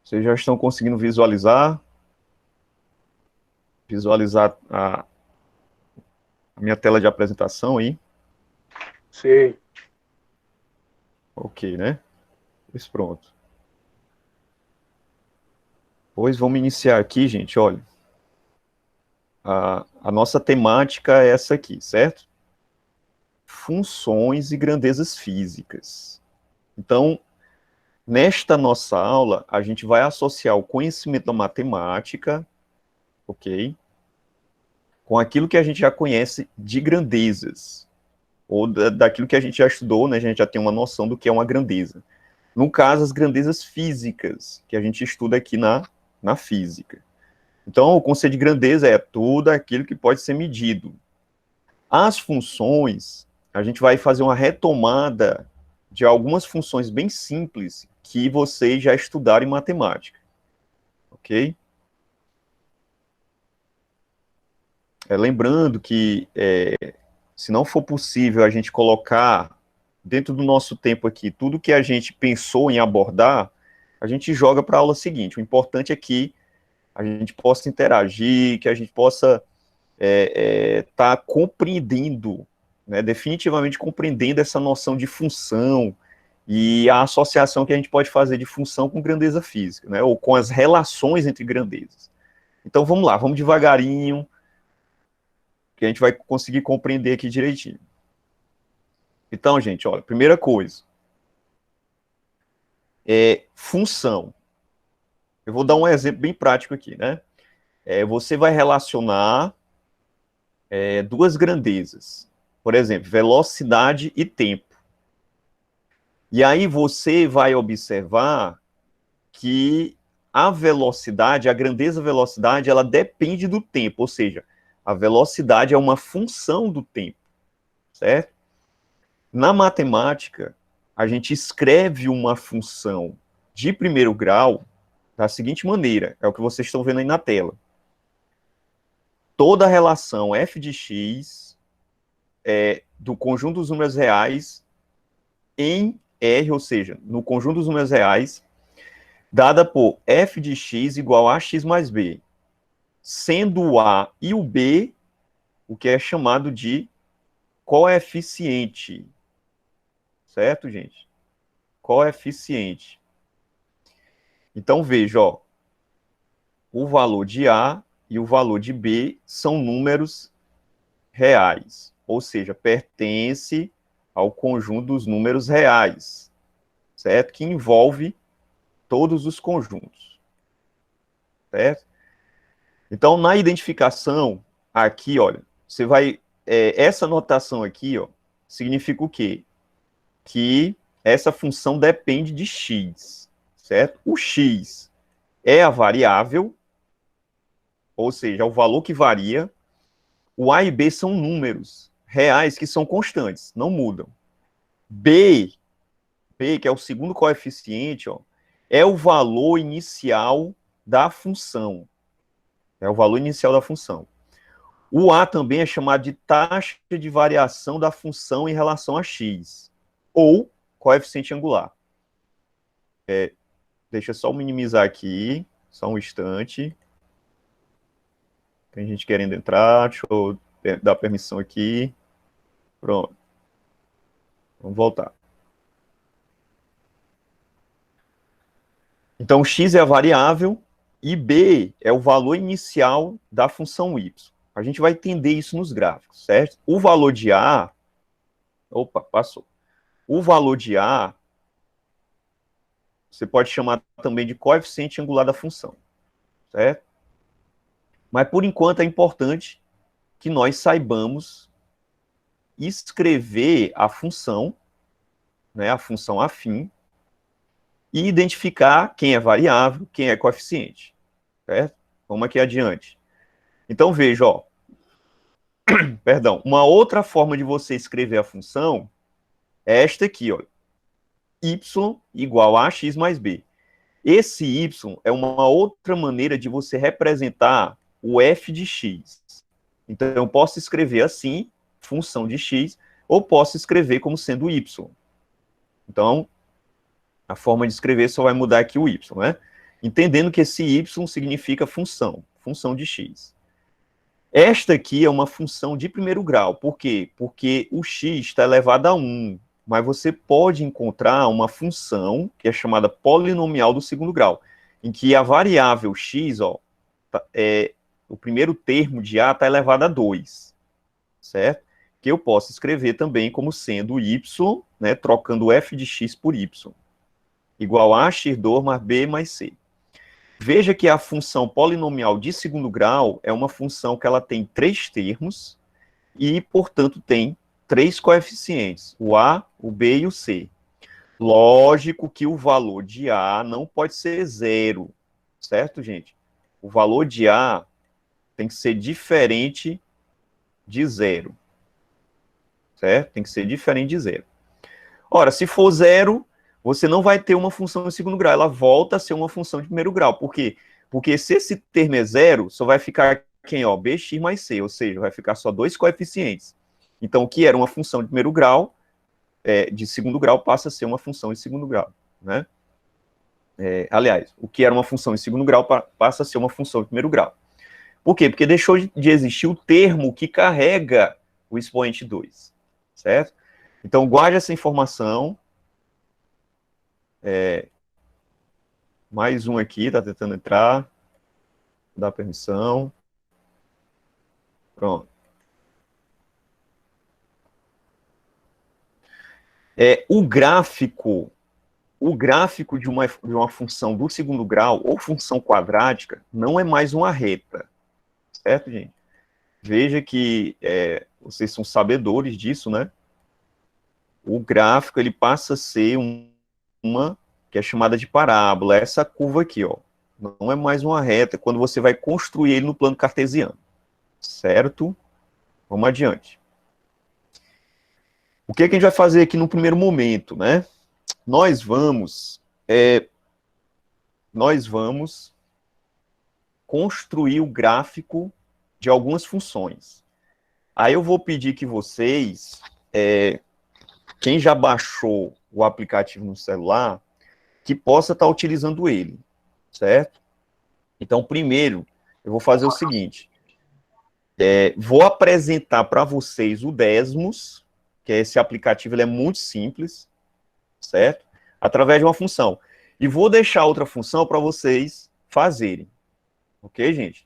Vocês já estão conseguindo visualizar a minha tela de apresentação aí? Sei. Ok, né? Pois pronto. Pois vamos iniciar aqui, gente. Olha, a nossa temática é essa aqui, certo? Funções e grandezas físicas. Então, nesta nossa aula, a gente vai associar o conhecimento da matemática, ok? Com aquilo que a gente já conhece de grandezas, ou daquilo que a gente já estudou, né? A gente já tem uma noção do que é uma grandeza. No caso, as grandezas físicas, que a gente estuda aqui na física. Então, o conceito de grandeza é tudo aquilo que pode ser medido. As funções, a gente vai fazer uma retomada de algumas funções bem simples que vocês já estudaram em matemática, ok? Lembrando que, se não for possível a gente colocar dentro do nosso tempo aqui tudo que a gente pensou em abordar, a gente joga para a aula seguinte. O importante é que a gente possa interagir, que a gente possa tá compreendendo, né, definitivamente compreendendo essa noção de função e a associação que a gente pode fazer de função com grandeza física, né, ou com as relações entre grandezas. Então vamos lá, vamos devagarinho, que a gente vai conseguir compreender aqui direitinho. Então, gente, olha, primeira coisa, função. Eu vou dar um exemplo bem prático aqui, né? Você vai relacionar duas grandezas, por exemplo, velocidade e tempo. E aí você vai observar que a velocidade, a grandeza velocidade, ela depende do tempo, ou seja, a velocidade é uma função do tempo, certo? Na matemática, a gente escreve uma função de primeiro grau da seguinte maneira, é o que vocês estão vendo aí na tela. Toda a relação f de x do conjunto dos números reais em R, ou seja, no conjunto dos números reais, dada por f de x igual a x mais b, sendo o a e o b o que é chamado de coeficiente. Certo, gente? Coeficiente. Então, veja, ó, o valor de a e o valor de b são números reais, ou seja, pertence ao conjunto dos números reais, certo? Que envolve todos os conjuntos, certo? Então, na identificação, aqui, olha, você vai. Essa notação aqui, ó, significa o quê? Que essa função depende de x, certo? O x é a variável, ou seja, é o valor que varia. O a e b são números reais que são constantes, não mudam. B, que é o segundo coeficiente, ó, é o valor inicial da função. É o valor inicial da função. O A também é chamado de taxa de variação da função em relação a x, ou coeficiente angular. Deixa eu só minimizar aqui, só um instante. Tem gente querendo entrar, deixa eu dar permissão aqui. Pronto, vamos voltar. Então, x é a variável e b é o valor inicial da função y. A gente vai entender isso nos gráficos, certo? O valor de a... Opa, passou. O valor de a, você pode chamar também de coeficiente angular da função, certo? Mas, por enquanto, é importante que nós saibamos escrever a função, né, a função afim, e identificar quem é variável, quem é coeficiente, certo? Vamos aqui adiante. Então, veja, ó, perdão, uma outra forma de você escrever a função é esta aqui, ó, y igual a x mais b. Esse y é uma outra maneira de você representar o f de x. Então, eu posso escrever assim, função de x, ou posso escrever como sendo y. Então, a forma de escrever só vai mudar aqui o y, né? entendendo que esse y significa função de x. Esta aqui é uma função de primeiro grau. Por quê? Porque o x está elevado a 1, mas você pode encontrar uma função que é chamada polinomial do segundo grau, em que a variável x, ó, o primeiro termo de a está elevado a 2, certo? Que eu posso escrever também como sendo y, né, trocando f de x por y, igual a x2 mais b mais c. Veja que a função polinomial de segundo grau é uma função que ela tem 3 termos e, portanto, tem 3 coeficientes, o a, o b e o c. Lógico que o valor de a não pode ser 0, certo, gente? O valor de a tem que ser diferente de 0, certo? Tem que ser diferente de 0. Ora, se for 0, você não vai ter uma função de segundo grau, ela volta a ser uma função de primeiro grau. Por quê? Porque se esse termo é 0, só vai ficar quem? Ó, bx mais c, ou seja, vai ficar só 2 coeficientes. Então, o que era uma função de primeiro grau, de segundo grau, passa a ser uma função de segundo grau, né? Aliás, o que era uma função de segundo grau passa a ser uma função de primeiro grau. Por quê? Porque deixou de existir o termo que carrega o expoente 2, certo? Então, guarde essa informação. Mais um aqui, tá tentando entrar. Dá permissão. Pronto. O gráfico de uma função do segundo grau, ou função quadrática, não é mais uma reta. Certo, gente? Veja que vocês são sabedores disso, né? O gráfico, ele passa a ser uma que é chamada de parábola. Essa curva aqui, ó. Não é mais uma reta, quando você vai construir ele no plano cartesiano. Certo? Vamos adiante. O que a gente vai fazer aqui no primeiro momento, né? Nós vamos construir o gráfico de algumas funções. Aí eu vou pedir que vocês, quem já baixou o aplicativo no celular, que possa estar utilizando ele, certo? Então, primeiro, eu vou fazer o seguinte, vou apresentar para vocês o Desmos, que é esse aplicativo, ele é muito simples, certo? Através de uma função. E vou deixar outra função para vocês fazerem. Ok, gente?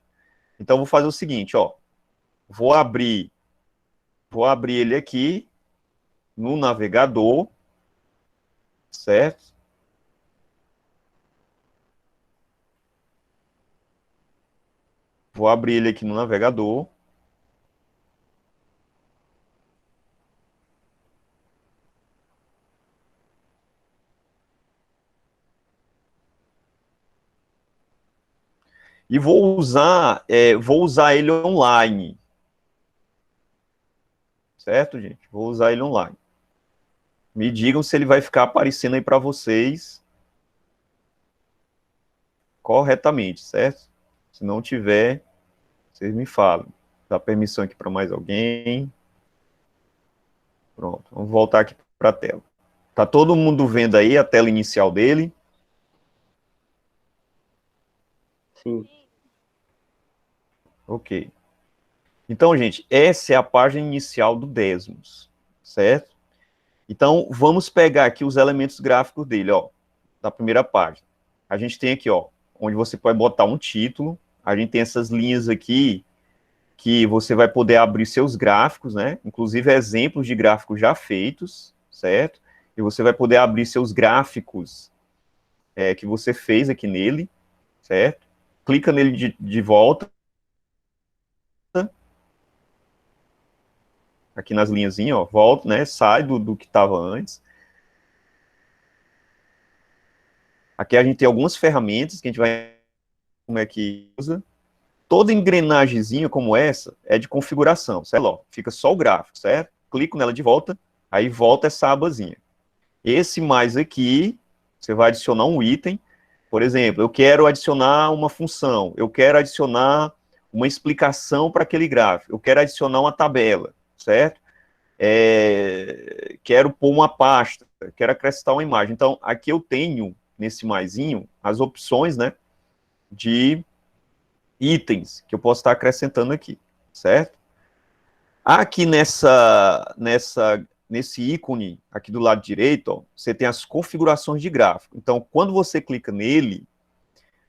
Então, vou fazer o seguinte, ó. Vou abrir ele aqui no navegador, certo? Vou abrir ele aqui no navegador. E vou usar ele online. Certo, gente? Vou usar ele online. Me digam se ele vai ficar aparecendo aí para vocês corretamente, certo? Se não tiver, vocês me falam. Dá permissão aqui para mais alguém. Pronto, vamos voltar aqui para a tela. Tá todo mundo vendo aí a tela inicial dele? Sim. Ok. Então, gente, essa é a página inicial do Desmos, certo? Então, vamos pegar aqui os elementos gráficos dele, ó, da primeira página. A gente tem aqui, ó, onde você pode botar um título, a gente tem essas linhas aqui, que você vai poder abrir seus gráficos, né? Inclusive exemplos de gráficos já feitos, certo? E você vai poder abrir seus gráficos que você fez aqui nele, certo? Clica nele de volta. Aqui nas linhazinhas, ó, volta, né? Sai do que estava antes. Aqui a gente tem algumas ferramentas que a gente vai como é que usa. Toda engrenagemzinha como essa é de configuração, certo? Ó, fica só o gráfico, certo? Clico nela de volta, aí volta essa abazinha. Esse mais aqui, você vai adicionar um item. Por exemplo, eu quero adicionar uma função, eu quero adicionar uma explicação para aquele gráfico, eu quero adicionar uma tabela, certo? Quero pôr uma pasta, quero acrescentar uma imagem. Então, aqui eu tenho, nesse maisinho, as opções, né? de itens que eu posso estar acrescentando aqui, certo? Aqui nesse ícone, aqui do lado direito, ó, você tem as configurações de gráfico. Então, quando você clica nele,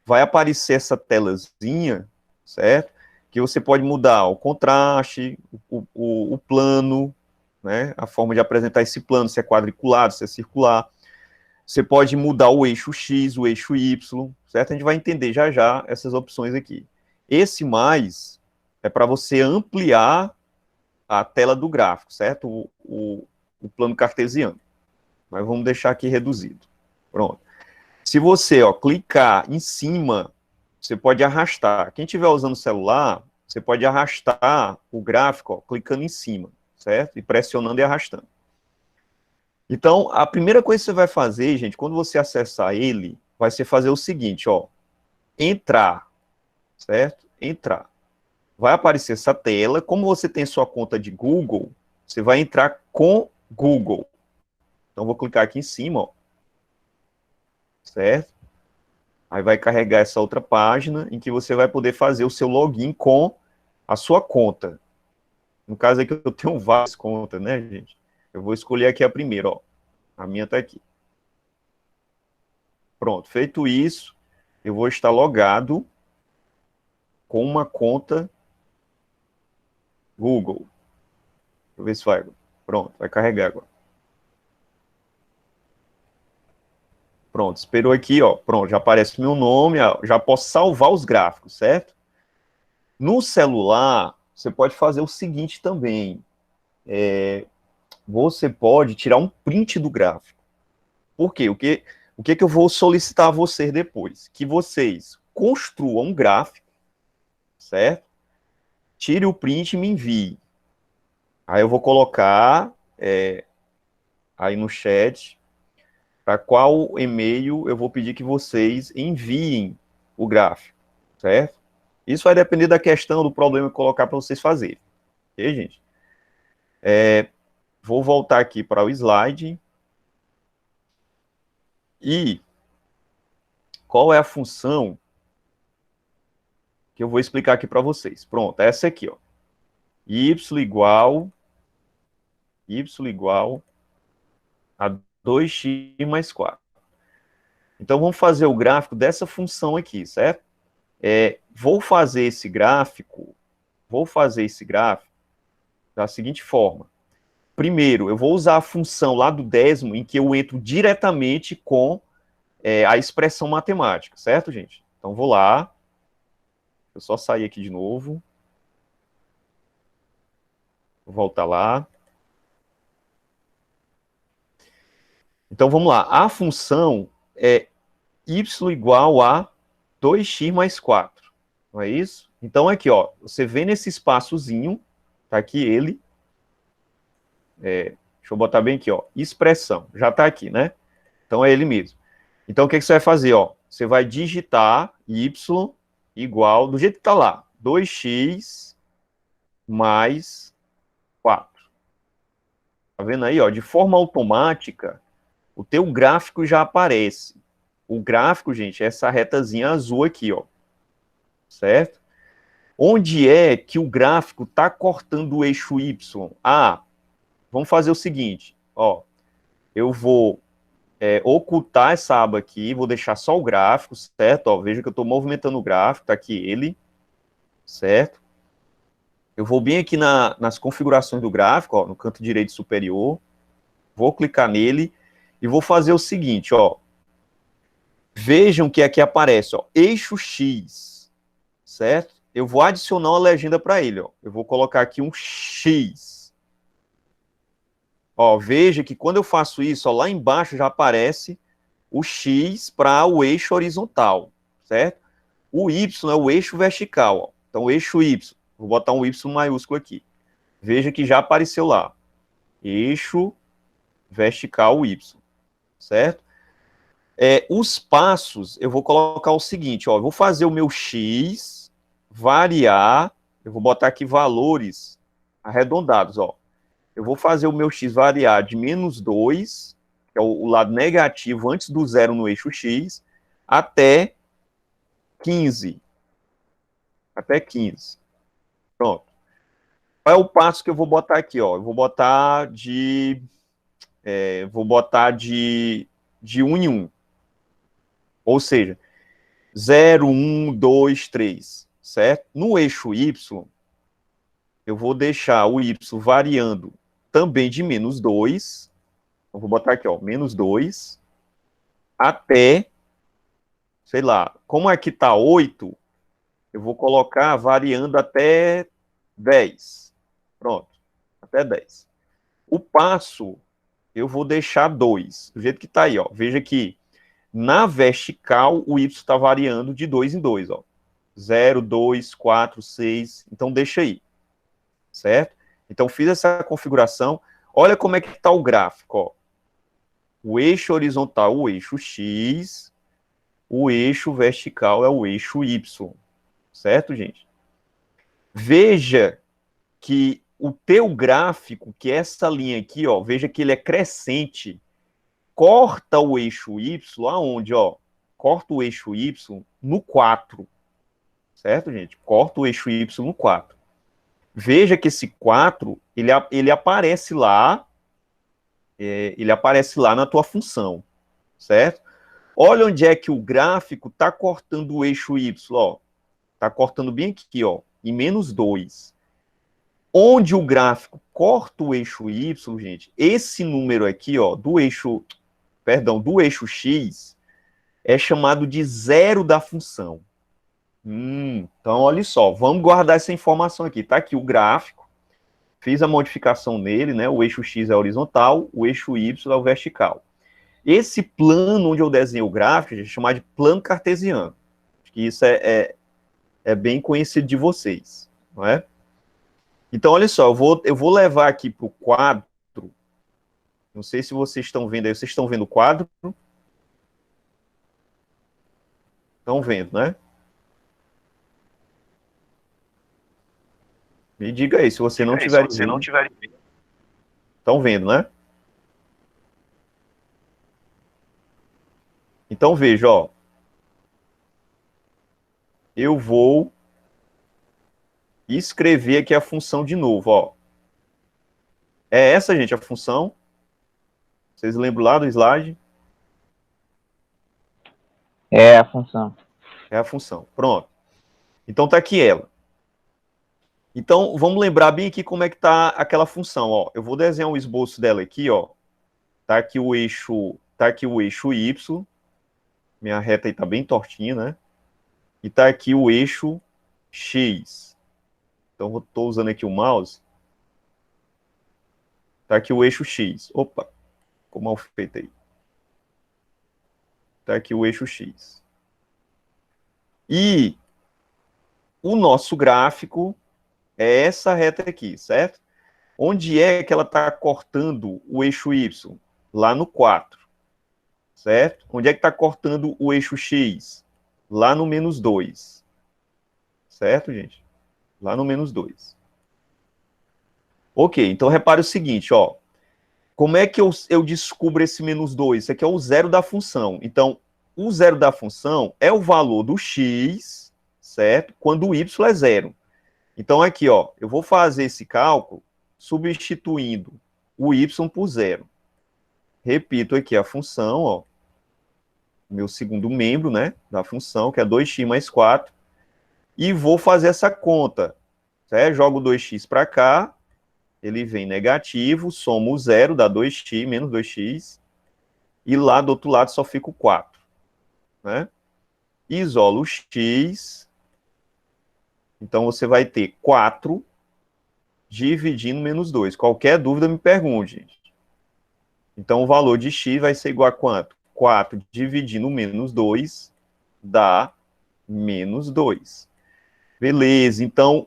vai aparecer essa telazinha, certo? Que você pode mudar o contraste, o plano, né? A forma de apresentar esse plano, se é quadriculado, se é circular. Você pode mudar o eixo X, o eixo Y, certo? A gente vai entender já já essas opções aqui. Esse mais é para você ampliar a tela do gráfico, certo? O plano cartesiano. Mas vamos deixar aqui reduzido. Pronto. Se você, ó, clicar em cima, você pode arrastar. Quem estiver usando o celular, você pode arrastar o gráfico, ó, clicando em cima, certo? E pressionando e arrastando. Então, a primeira coisa que você vai fazer, gente, quando você acessar ele, vai ser fazer o seguinte, ó, entrar, certo? Entrar. Vai aparecer essa tela. Como você tem sua conta de Google, você vai entrar com Google. Então, vou clicar aqui em cima, ó, certo? Aí vai carregar essa outra página em que você vai poder fazer o seu login com a sua conta. No caso aqui, eu tenho várias contas, né, gente? Eu vou escolher aqui a primeira, ó. A minha tá aqui. Pronto, feito isso, eu vou estar logado com uma conta Google. Deixa eu ver se vai. Pronto, vai carregar agora. Pronto, esperou aqui, ó. Pronto, já aparece meu nome, ó, já posso salvar os gráficos, certo? No celular, você pode fazer o seguinte também. Você pode tirar um print do gráfico. Por quê? O que eu vou solicitar a vocês depois? Que vocês construam um gráfico, certo? Tire o print e me envie. Aí eu vou colocar aí no chat para qual e-mail eu vou pedir que vocês enviem o gráfico, certo? Isso vai depender da questão, do problema que colocar para vocês fazerem. Ok, gente? Vou voltar aqui para o slide. E qual é a função que eu vou explicar aqui para vocês? Pronto, essa aqui, ó. Y igual a 2x mais 4. Então, vamos fazer o gráfico dessa função aqui, certo? Vou fazer esse gráfico da seguinte forma. Primeiro, eu vou usar a função lá do décimo, em que eu entro diretamente com a expressão matemática, certo, gente? Então, vou lá. Eu só sair aqui de novo. Vou voltar lá. Então, vamos lá. A função é y igual a 2x mais 4. Não é isso? Então, aqui, ó, você vê nesse espaçozinho, tá aqui ele. Deixa eu botar bem aqui, ó, expressão. Já tá aqui, né? Então, é ele mesmo. Então, o que você vai fazer, ó? Você vai digitar y igual, do jeito que tá lá, 2x mais 4. Tá vendo aí, ó? De forma automática, o teu gráfico já aparece. O gráfico, gente, é essa retazinha azul aqui, ó. Certo? Onde é que o gráfico está cortando o eixo Y? Vamos fazer o seguinte, ó. Eu vou ocultar essa aba aqui, vou deixar só o gráfico, certo? Ó, veja que eu estou movimentando o gráfico, tá aqui ele, certo? Eu vou bem aqui nas configurações do gráfico, ó, no canto direito superior, vou clicar nele e vou fazer o seguinte, ó. Vejam que aqui aparece, ó, eixo X, certo? Eu vou adicionar uma legenda para ele, ó. Eu vou colocar aqui um X. Ó, veja que quando eu faço isso, ó, lá embaixo já aparece o X para o eixo horizontal, certo? O Y é o eixo vertical, ó. Então, o eixo Y, vou botar um Y maiúsculo aqui. Veja que já apareceu lá. Eixo vertical Y, certo? Os passos, eu vou colocar o seguinte, ó, eu vou fazer o meu X variar, eu vou botar aqui valores arredondados, ó. Eu vou fazer o meu X variar de -2, que é o lado negativo antes do zero no eixo X, até 15. Até 15. Pronto. Qual é o passo que eu vou botar aqui, ó? Eu vou botar de 1 em 1. Ou seja, 0, 1, 2, 3, certo? No eixo Y, eu vou deixar o Y variando também de -2. Eu vou botar aqui, ó, -2, até, sei lá, como aqui tá 8, eu vou colocar variando até 10. Pronto, até 10. O passo, eu vou deixar 2, do jeito que tá aí, ó. Veja que na vertical, o Y está variando de 2 em 2, ó. 0, 2, 4, 6. Então, deixa aí, certo? Então, fiz essa configuração. Olha como é que está o gráfico, ó. O eixo horizontal, o eixo X. O eixo vertical é o eixo Y. Certo, gente? Veja que o teu gráfico, que é essa linha aqui, ó, veja que ele é crescente. Corta o eixo Y aonde, ó? Corta o eixo Y no 4. Certo, gente? Corta o eixo Y no 4. Veja que esse 4, ele aparece lá, na tua função, certo? Olha onde é que o gráfico está cortando o eixo Y, ó. Está cortando bem aqui, ó, em -2. Onde o gráfico corta o eixo Y, gente, esse número aqui, ó, do eixo X, é chamado de zero da função. Então, olha só, vamos guardar essa informação aqui. Tá aqui o gráfico, fiz a modificação nele, né? O eixo X é horizontal, o eixo Y é o vertical. Esse plano onde eu desenho o gráfico, a gente chama de plano cartesiano. Acho que isso é bem conhecido de vocês, não é? Então, olha só, eu vou levar aqui para o quadro. Não sei se vocês estão vendo aí. Vocês estão vendo o quadro? Estão vendo, né? Me diga aí, se você não tiver vendo. Estão vendo, né? Então, veja, ó. Eu vou escrever aqui a função de novo, ó. É essa, gente, a função. Vocês lembram lá do slide? É a função. É a função. Pronto. Então, tá aqui ela. Então, vamos lembrar bem aqui como é que tá aquela função, ó. Eu vou desenhar um esboço dela aqui, ó. Tá aqui o eixo Y. Minha reta aí tá bem tortinha, né? E tá aqui o eixo X. Então, eu tô usando aqui o mouse. Tá aqui o eixo X. Opa, ficou mal feito aí. Tá aqui o eixo X. E o nosso gráfico é essa reta aqui, certo? Onde é que ela está cortando o eixo Y? Lá no 4, certo? Onde é que está cortando o eixo X? Lá no -2. Certo, gente? Lá no -2. Ok, então repare o seguinte, ó. Como é que eu descubro esse -2? Isso aqui é o zero da função. Então, o zero da função é o valor do x, certo? Quando o y é zero. Então, aqui, ó, eu vou fazer esse cálculo substituindo o y por zero. Repito aqui a função, ó, meu segundo membro, né, da função, que é 2x mais 4, e vou fazer essa conta, certo? Jogo 2x para cá, ele vem negativo, somo o zero, dá 2x menos 2x, e lá do outro lado só fica o 4, né? Isolo o x, então você vai ter 4 dividindo -2. Qualquer dúvida me pergunte, gente. Então o valor de x vai ser igual a quanto? 4 dividindo -2 dá -2. Beleza, então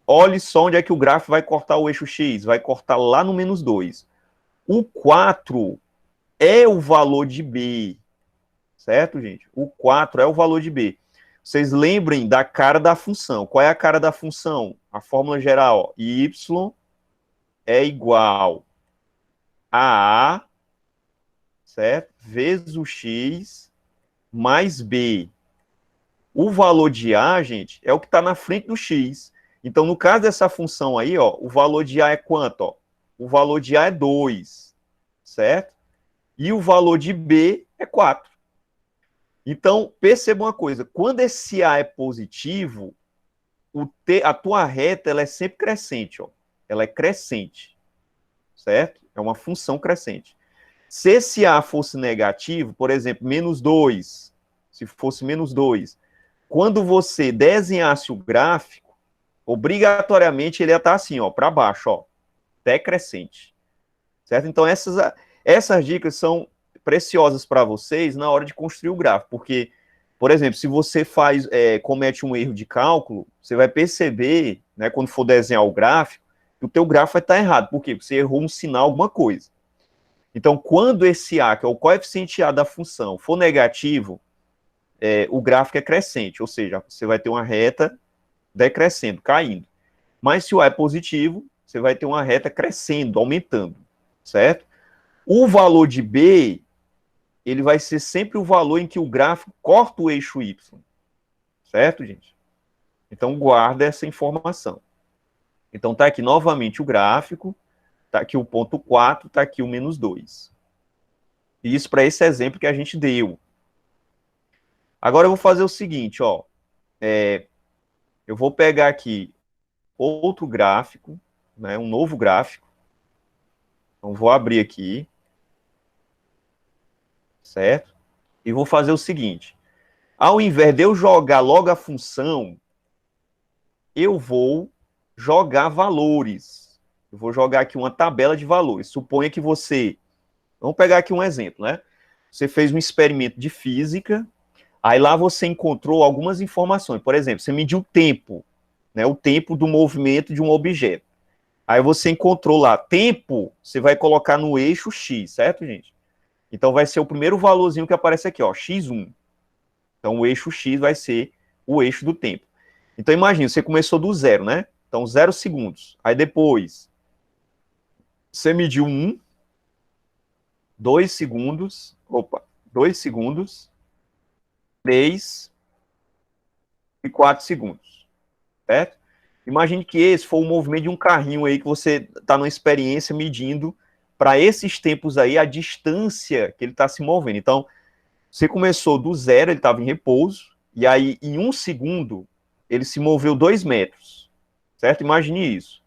olhe só onde é que o gráfico vai cortar o eixo x. Vai cortar lá no -2. O 4 é o valor de B, certo, gente? O 4 é o valor de B. Vocês lembrem da cara da função. Qual é a cara da função? A fórmula geral, ó, y é igual a A, certo? Vezes o x mais B. O valor de A, gente, é o que está na frente do x. Então, no caso dessa função aí, ó, o valor de A é quanto? Ó? O valor de A é 2, certo? E o valor de B é 4. Então, perceba uma coisa, quando esse A é positivo, a tua reta ela é sempre crescente, ó. Ela é crescente, certo? É uma função crescente. Se esse A fosse negativo, por exemplo, menos 2, se fosse menos 2, quando você desenhasse o gráfico, obrigatoriamente ele ia estar assim, ó, para baixo, ó, decrescente, certo? Então essas dicas são preciosas para vocês na hora de construir o gráfico, porque, por exemplo, se você comete um erro de cálculo, você vai perceber, né, quando for desenhar o gráfico, que o teu gráfico vai estar errado. Por quê? Porque você errou um sinal, alguma coisa. Então, quando esse A, que é o coeficiente A da função, for negativo, o gráfico é crescente, ou seja, você vai ter uma reta decrescendo, caindo. Mas se o A é positivo, você vai ter uma reta crescendo, aumentando, certo? O valor de B, ele vai ser sempre o valor em que o gráfico corta o eixo Y, certo, gente? Então, guarda essa informação. Então, tá aqui novamente o gráfico, tá aqui o ponto 4, tá aqui o menos 2. Isso para esse exemplo que a gente deu. Agora eu vou fazer o seguinte, ó. Eu vou pegar aqui outro gráfico, né, um novo gráfico. Então, vou abrir aqui, certo? E vou fazer o seguinte. Ao invés de eu jogar logo a função, eu vou jogar valores. Eu vou jogar aqui uma tabela de valores. Suponha que você... Vamos pegar aqui um exemplo, né? Você fez um experimento de física, aí lá você encontrou algumas informações. Por exemplo, você mediu o tempo, né? O tempo do movimento de um objeto. Aí você encontrou lá tempo, você vai colocar no eixo X, certo, gente? Então vai ser o primeiro valorzinho que aparece aqui, ó, x1. Então o eixo X vai ser o eixo do tempo. Então imagina, você começou do zero, né? Então 0 segundos. Aí depois você mediu 1, 2 segundos, 2 segundos, 3 e 4 segundos, certo? Imagine que esse for o movimento de um carrinho aí que você está numa experiência medindo para esses tempos aí a distância que ele está se movendo. Então, você começou do zero, ele estava em repouso, e aí em 1 segundo ele se moveu 2 metros, certo? Imagine isso.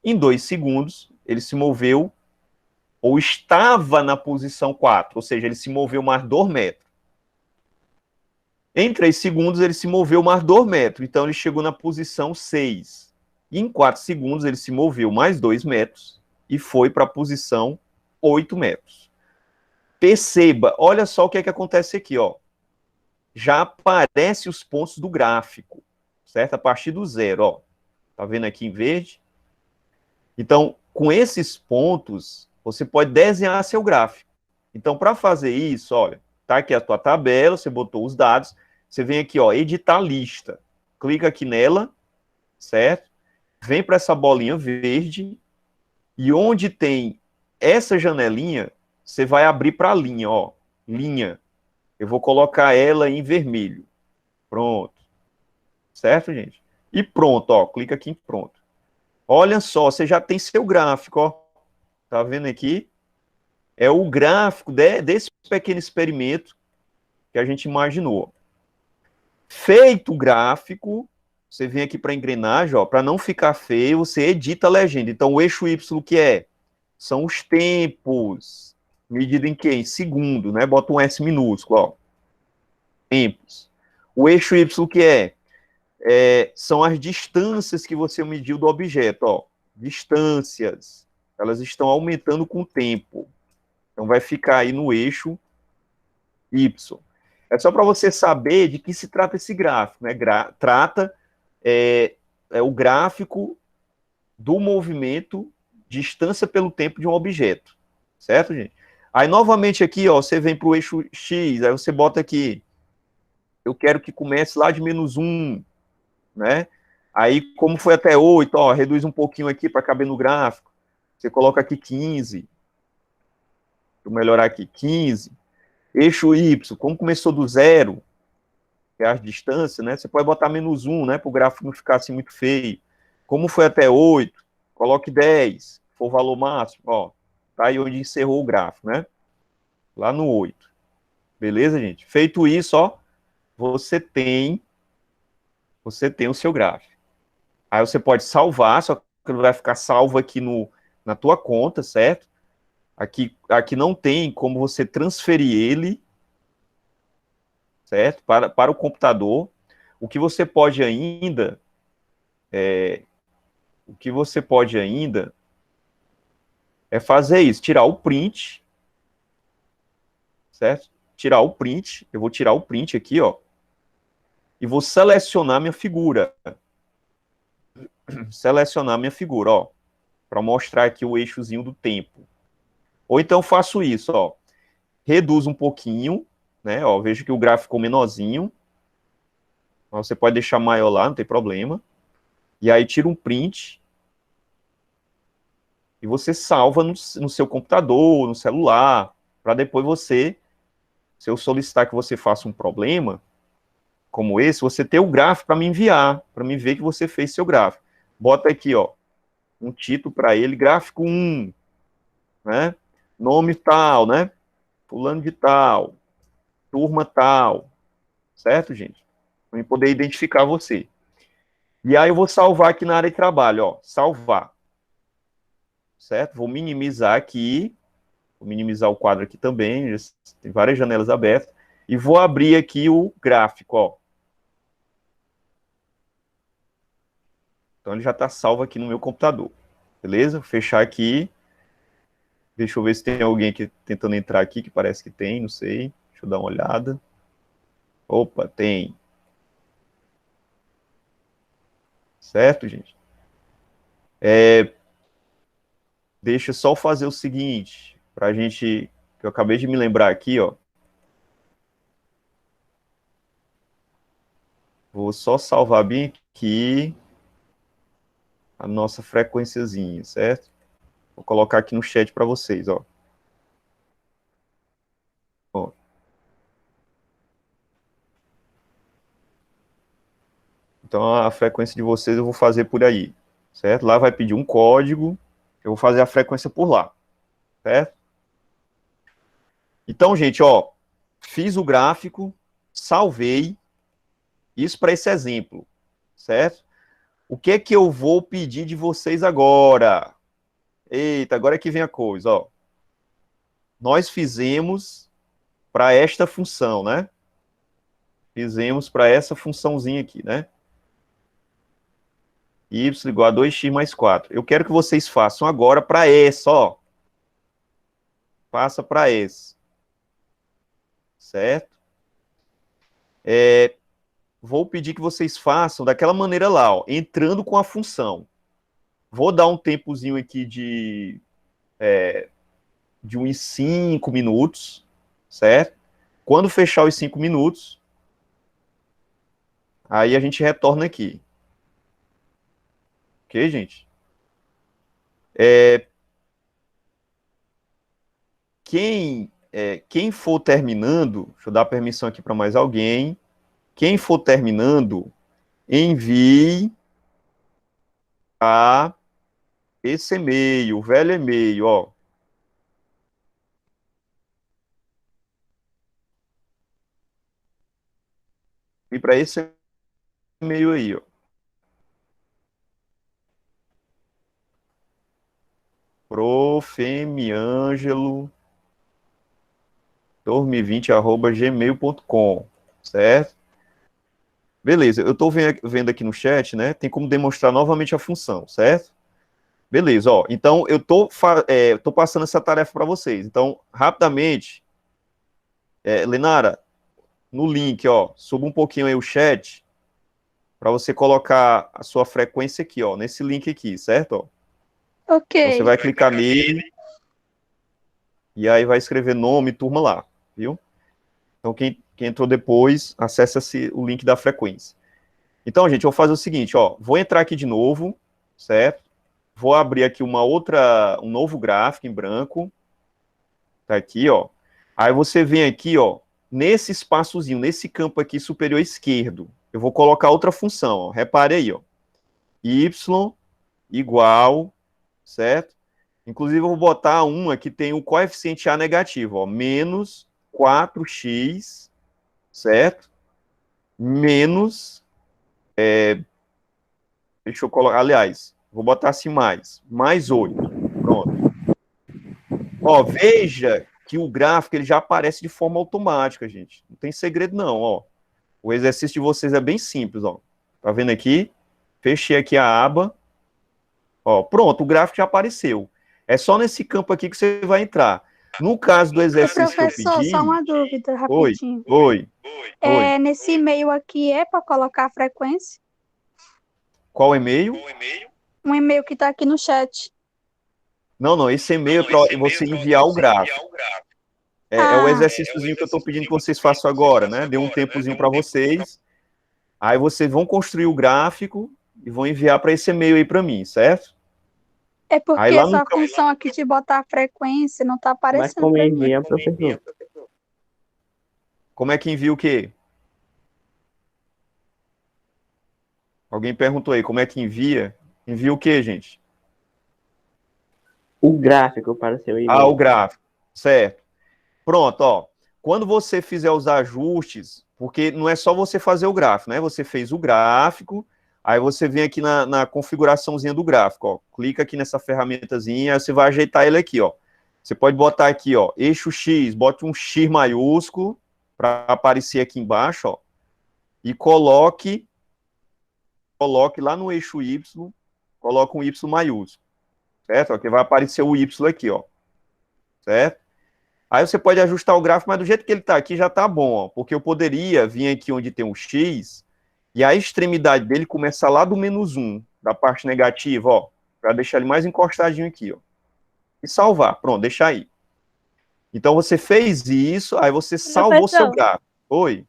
Em 2 segundos ele se moveu ou estava na posição 4, ou seja, ele se moveu mais 2 metros. Em 3 segundos ele se moveu mais 2 metros, então ele chegou na posição 6. E em 4 segundos ele se moveu mais 2 metros e foi para a posição 8 metros. Perceba, olha só o que é que acontece aqui, ó. Já aparecem os pontos do gráfico, certo? A partir do zero, ó. Tá vendo aqui em verde? Então, com esses pontos, você pode desenhar seu gráfico. Então, para fazer isso, olha, tá aqui a tua tabela, você botou os dados, você vem aqui, ó, editar lista. Clica aqui nela, certo? Vem para essa bolinha verde e onde tem essa janelinha, você vai abrir para a linha, ó, linha. Eu vou colocar ela em vermelho. Pronto. Certo, gente? E pronto, ó, clica aqui em pronto. Olha só, você já tem seu gráfico, ó. Tá vendo aqui? É o gráfico desse pequeno experimento que a gente imaginou. Feito o gráfico, você vem aqui para a engrenagem, ó, para não ficar feio, você edita a legenda. Então, o eixo Y, o que é? São os tempos, medido em quê? Em segundo, né? Bota um S minúsculo, ó. Tempos. O eixo Y, o que é? São as distâncias que você mediu do objeto, ó. Distâncias. Elas estão aumentando com o tempo. Então, vai ficar aí no eixo Y. É só para você saber de que se trata esse gráfico, né? Trata o gráfico do movimento distância pelo tempo de um objeto, certo, gente? Aí, novamente aqui, ó, você vem para o eixo X, aí você bota aqui, eu quero que comece lá de -1, né? Aí, como foi até 8, ó, reduz um pouquinho aqui para caber no gráfico. Você coloca aqui 15. Vou melhorar aqui, 15. Eixo Y, como começou do zero, que é a distância, né? Você pode botar -1, né? Para o gráfico não ficar assim muito feio. Como foi até 8, coloque 10, se for o valor máximo, ó. Tá aí onde encerrou o gráfico, né? Lá no 8. Beleza, gente? Feito isso, ó, você tem o seu gráfico. Aí você pode salvar, só que ele vai ficar salvo aqui na tua conta, certo? Aqui não tem como você transferir ele, certo? Para o computador. O que você pode ainda é fazer isso, tirar o print, certo? Tirar o print, eu vou tirar o print aqui, ó, e vou selecionar minha figura. Selecionar minha figura, ó, para mostrar aqui o eixozinho do tempo. Ou então faço isso, ó, reduzo um pouquinho, né, ó, vejo que o gráfico ficou menorzinho, você pode deixar maior lá, não tem problema, e aí tira um print, e você salva no seu computador, no celular, para depois você, se eu solicitar que você faça um problema, como esse, você ter o gráfico para me enviar, para me ver que você fez seu gráfico. Bota aqui, ó, um título para ele, gráfico 1, né? Nome tal, né? Fulano de tal, turma tal, certo, gente? Para eu poder identificar você. E aí eu vou salvar aqui na área de trabalho, ó, salvar, certo? Vou minimizar aqui, vou minimizar o quadro aqui também, tem várias janelas abertas, e vou abrir aqui o gráfico, ó. Então ele já está salvo aqui no meu computador, beleza? Vou fechar aqui. Deixa eu ver se tem alguém aqui tentando entrar aqui, que parece que tem, não sei. Deixa eu dar uma olhada. Opa, tem. Certo, gente? Deixa eu só fazer o seguinte, pra gente, que eu acabei de me lembrar aqui, ó. Vou só salvar bem aqui a nossa frequenciazinha, certo? Vou colocar aqui no chat para vocês, ó. Ó. Então a frequência de vocês eu vou fazer por aí, certo? Lá vai pedir um código, eu vou fazer a frequência por lá, certo? Então, gente, ó, fiz o gráfico, salvei, isso para esse exemplo, certo? O que é que eu vou pedir de vocês agora? Eita, agora é que vem a coisa, ó. Nós fizemos para esta função, né? Fizemos para essa funçãozinha aqui, né? Y igual a 2x mais 4. Eu quero que vocês façam agora para essa, ó. Faça para essa. Certo? Vou pedir que vocês façam daquela maneira lá, ó, entrando com a função. Vou dar um tempozinho aqui de uns 5 minutos, certo? Quando fechar os 5 minutos, aí a gente retorna aqui. Ok, gente? Quem for terminando, deixa eu dar permissão aqui para mais alguém. Quem for terminando, envie a esse e-mail, o velho e-mail, ó. E para esse e-mail aí, ó. Profemiangelo 2020@gmail.com, certo? Beleza, eu estou vendo aqui no chat, né? Tem como demonstrar novamente a função, certo? Beleza, ó. Então, eu tô passando essa tarefa para vocês. Então, rapidamente, Lenara, no link, ó, suba um pouquinho aí o chat para você colocar a sua frequência aqui, ó, nesse link aqui, certo? Ó. Ok. Então, você vai clicar nele e aí vai escrever nome, turma lá, viu? Então, quem entrou depois, acessa o link da frequência. Então, gente, eu vou fazer o seguinte, ó, vou entrar aqui de novo, certo? Vou abrir aqui um novo gráfico em branco, tá aqui, ó. Aí você vem aqui, ó, nesse espaçozinho, nesse campo aqui superior esquerdo, eu vou colocar outra função, ó. Repare aí, ó. Y igual, certo? Inclusive, eu vou botar uma que tem o coeficiente A negativo, ó, menos 4x, certo? Menos, deixa eu colocar, aliás, vou botar assim mais 8. Pronto. Ó, veja que o gráfico ele já aparece de forma automática, gente. Não tem segredo não, ó. O exercício de vocês é bem simples, ó. Tá vendo aqui? Fechei aqui a aba. Ó, pronto, o gráfico já apareceu. É só nesse campo aqui que você vai entrar. No caso do exercício que eu Professor, pedi... só uma dúvida Oi, rapidinho. oi, oi. Nesse e-mail aqui é para colocar a frequência? Qual e-mail? Um e-mail que está aqui no chat. Não, esse e-mail é para você enviar o gráfico. É o exercíciozinho que eu estou pedindo que vocês façam agora, né? Deu um tempozinho para vocês. Aí vocês vão construir o gráfico e vão enviar para esse e-mail aí para mim, certo? É Aí porque lá no essa função aqui de botar a frequência não está Mas aparecendo como para mim. envia, professor? Como é que envia o quê? Alguém perguntou aí, como é que envia? Envia o quê, gente? O gráfico para o seu Ah, e-mail. o gráfico. Certo. Pronto, ó. Quando você fizer os ajustes, porque não é só você fazer o gráfico, né? Você fez o gráfico, aí você vem aqui na configuraçãozinha do gráfico, ó. Clica aqui nessa ferramentazinha, aí você vai ajeitar ele aqui, ó. Você pode botar aqui, ó, eixo X, bote um X maiúsculo para aparecer aqui embaixo, ó. E coloque lá no eixo Y, coloca um Y maiúsculo, certo? Ó, que vai aparecer o Y aqui, ó. Certo? Aí você pode ajustar o gráfico, mas do jeito que ele está aqui já está bom, ó, porque eu poderia vir aqui onde tem um X e a extremidade dele começar lá do -1, da parte negativa, ó, para deixar ele mais encostadinho aqui, ó. E salvar, pronto, deixa aí. Então você fez isso, aí você salvou seu Professor, gráfico. Oi?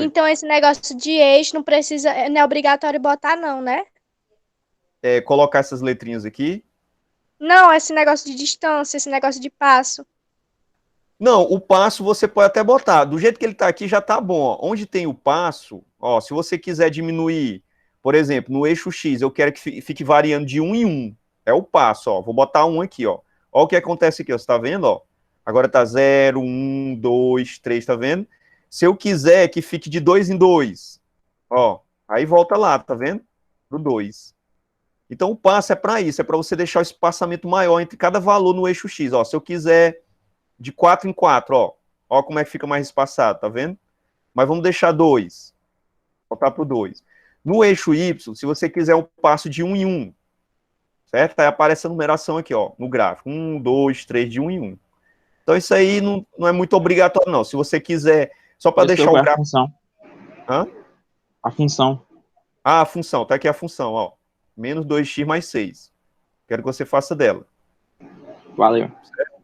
então esse negócio de eixo não precisa, não é obrigatório botar não, né? Colocar essas letrinhas aqui. Não, esse negócio de distância, esse negócio de passo. Não, o passo você pode até botar. Do jeito que ele está aqui já está bom. Ó. Onde tem o passo, ó, se você quiser diminuir, por exemplo, no eixo X, eu quero que fique variando de 1 em 1. É o passo, ó. Vou botar 1 aqui, ó. Ó o que acontece aqui, ó. Você está vendo, ó? Agora tá 0, 1, 2, 3, tá vendo? Se eu quiser que fique de 2 em 2, ó, aí volta lá, tá vendo? Pro 2. Então o passo é para isso, é para você deixar o espaçamento maior entre cada valor no eixo X, ó. Se eu quiser de 4 em 4, ó. Ó como é que fica mais espaçado, tá vendo? Mas vamos deixar 2. Voltar pro 2. No eixo Y, se você quiser um passo de 1 em 1, certo? Aí aparece a numeração aqui, ó, no gráfico. 1, 2, 3, de 1 em 1. Então isso aí não é muito obrigatório, não. Se você quiser, só para deixar o a gráfico... função. Hã? A função. Ah, a função, tá aqui a função, ó. Menos 2x mais 6. Quero que você faça dela. Valeu. Certo?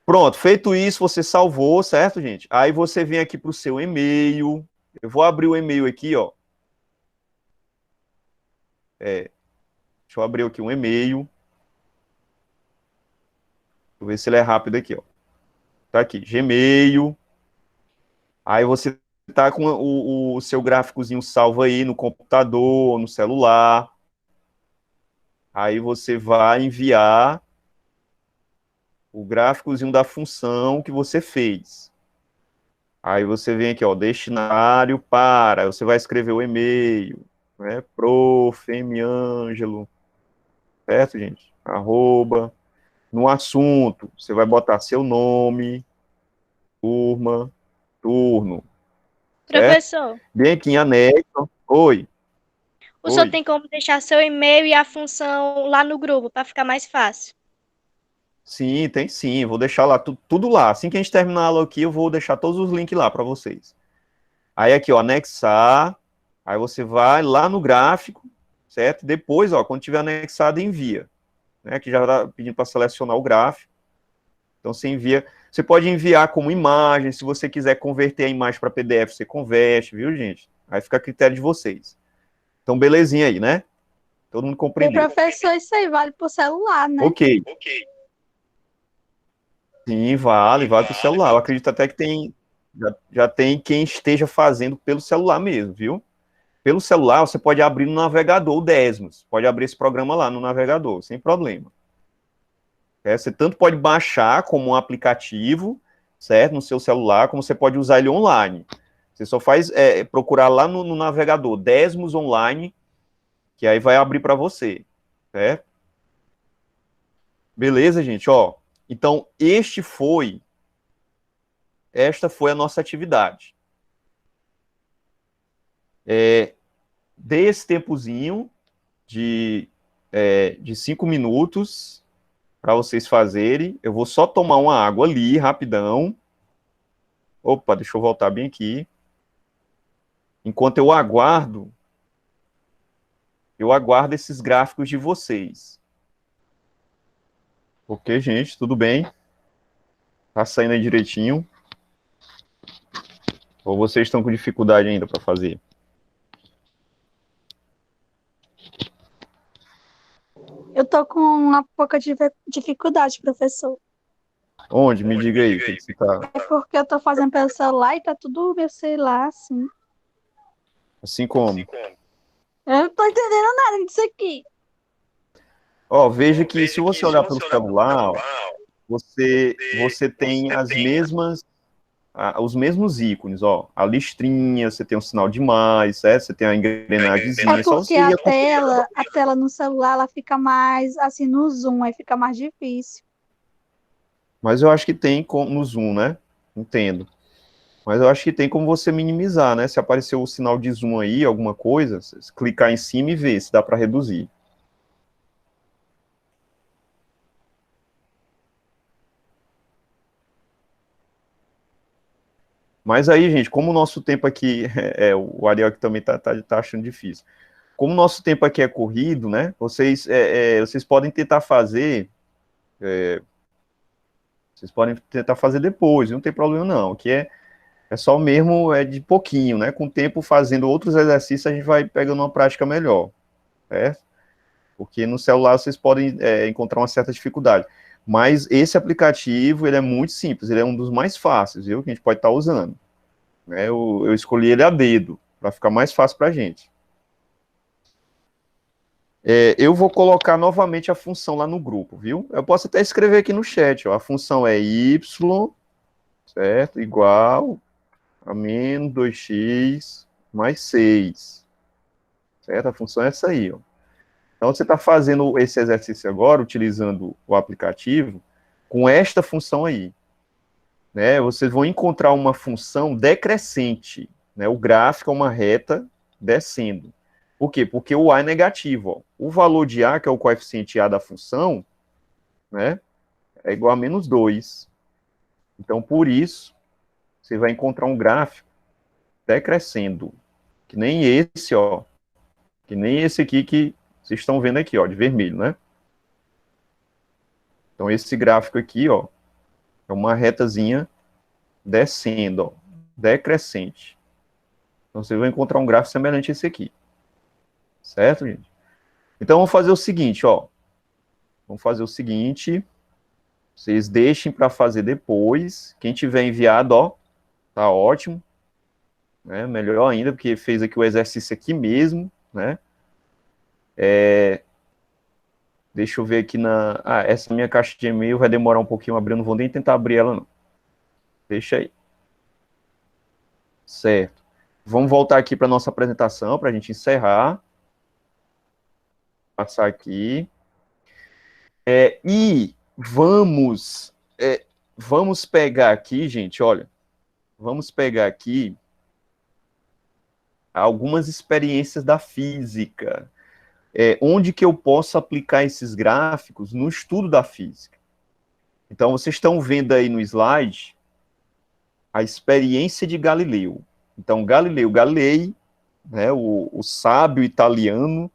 Pronto, feito isso, você salvou, certo, gente? Aí você vem aqui para o seu e-mail. Eu vou abrir o e-mail aqui, ó. Deixa eu abrir aqui um e-mail. Deixa eu ver se ele é rápido aqui, ó. Tá aqui, Gmail. Aí você tá com o seu gráficozinho salvo aí no computador, no celular. Aí você vai enviar o gráficozinho da função que você fez. Aí você vem aqui, ó, destinatário para, você vai escrever o e-mail, né, prof. Angelo, certo, gente? @ no assunto, você vai botar seu nome, turma, turno, certo? Professor, Bem aqui em anexo, oi, o senhor oi. tem como deixar seu e-mail e a função lá no grupo para ficar mais fácil? Sim, tem sim, vou deixar lá, tudo lá. Assim que a gente terminar a aula aqui, eu vou deixar todos os links lá para vocês. Aí aqui, ó, anexar, aí você vai lá no gráfico, certo? Depois, ó, quando tiver anexado, envia. Né? Aqui já está pedindo para selecionar o gráfico. Então você envia, você pode enviar como imagem, se você quiser converter a imagem para PDF, você converte, viu, gente? Aí fica a critério de vocês. Então, belezinha aí, né? Todo mundo E compreendeu. professor, isso aí vale pro celular, né? Ok. Sim, vale para o celular. Eu acredito até que tem Já tem quem esteja fazendo pelo celular mesmo, viu? Pelo celular, você pode abrir no navegador o Desmos. Pode abrir esse programa lá no navegador, sem problema. Você tanto pode baixar como um aplicativo, certo? No seu celular, como você pode usar ele online. Você só faz procurar lá no navegador Desmos Online, que aí vai abrir para você, certo? Beleza, gente? Ó, então, esta foi a nossa atividade. Dei esse tempozinho de 5 minutos para vocês fazerem. Eu vou só tomar uma água ali, rapidão. Opa, deixa eu voltar bem aqui. Enquanto eu aguardo esses gráficos de vocês. Ok, gente, tudo bem? Tá saindo aí direitinho? Ou vocês estão com dificuldade ainda para fazer? Eu tô com uma pouca dificuldade, professor. Onde? Me diga aí, o que você tá... É porque eu tô fazendo pelo celular e tá tudo meu celular, assim. Assim como? Eu não tô entendendo nada disso aqui. Ó, veja que se você olhar pelo celular, ó, você tem os mesmos ícones, ó. A listrinha, você tem um sinal de mais, certo? Você tem a engrenagemzinha, É só porque você ir acompanhando. a tela no celular, ela fica mais, assim, no zoom, aí fica mais difícil. Mas eu acho que tem no zoom, né? Entendo. Mas eu acho que tem como você minimizar, né? Se aparecer o sinal de zoom aí, alguma coisa, você clicar em cima e ver se dá para reduzir. Mas aí, gente, como o nosso tempo aqui, o Ariel aqui também tá achando difícil. Como o nosso tempo aqui é corrido, né? Vocês podem tentar fazer, depois, não tem problema não, que é só mesmo de pouquinho, né? Com o tempo fazendo outros exercícios, a gente vai pegando uma prática melhor, certo? Porque no celular vocês podem encontrar uma certa dificuldade. Mas esse aplicativo, ele é muito simples, ele é um dos mais fáceis, viu? Que a gente pode estar usando. Né? Eu escolhi ele a dedo, para ficar mais fácil para a gente. Eu vou colocar novamente a função lá no grupo, viu? Eu posso até escrever aqui no chat, ó. A função é y, certo? Igual a menos 2x mais 6. Certo? A função é essa aí, ó. Então, você está fazendo esse exercício agora, utilizando o aplicativo, com esta função aí. Né? Vocês vão encontrar uma função decrescente. Né? O gráfico é uma reta descendo. Por quê? Porque o A é negativo. Ó. O valor de A, que é o coeficiente A da função, né, é igual a menos 2. Então, por isso, você vai encontrar um gráfico decrescendo. Que nem esse, ó. Que nem esse aqui que vocês estão vendo aqui, ó, de vermelho, né? Então, esse gráfico aqui, ó, é uma retazinha descendo, ó, decrescente. Então, você vai encontrar um gráfico semelhante a esse aqui. Certo, gente? Então, vamos fazer o seguinte, ó. Vamos fazer o seguinte. Vocês deixem para fazer depois. Quem tiver enviado, ó, tá ótimo. Né? Melhor ainda, porque fez aqui o exercício aqui mesmo, né? Deixa eu ver aqui na... essa minha caixa de e-mail vai demorar um pouquinho a abrir, eu não vou nem tentar abrir ela, não. Deixa aí. Certo. Vamos voltar aqui para nossa apresentação, para a gente encerrar. Passar aqui. E vamos pegar aqui, gente, olha. Vamos pegar aqui algumas experiências da física. Onde que eu posso aplicar esses gráficos no estudo da física. Então, vocês estão vendo aí no slide a experiência de Galileu. Então, Galileu Galilei, né, o sábio italiano,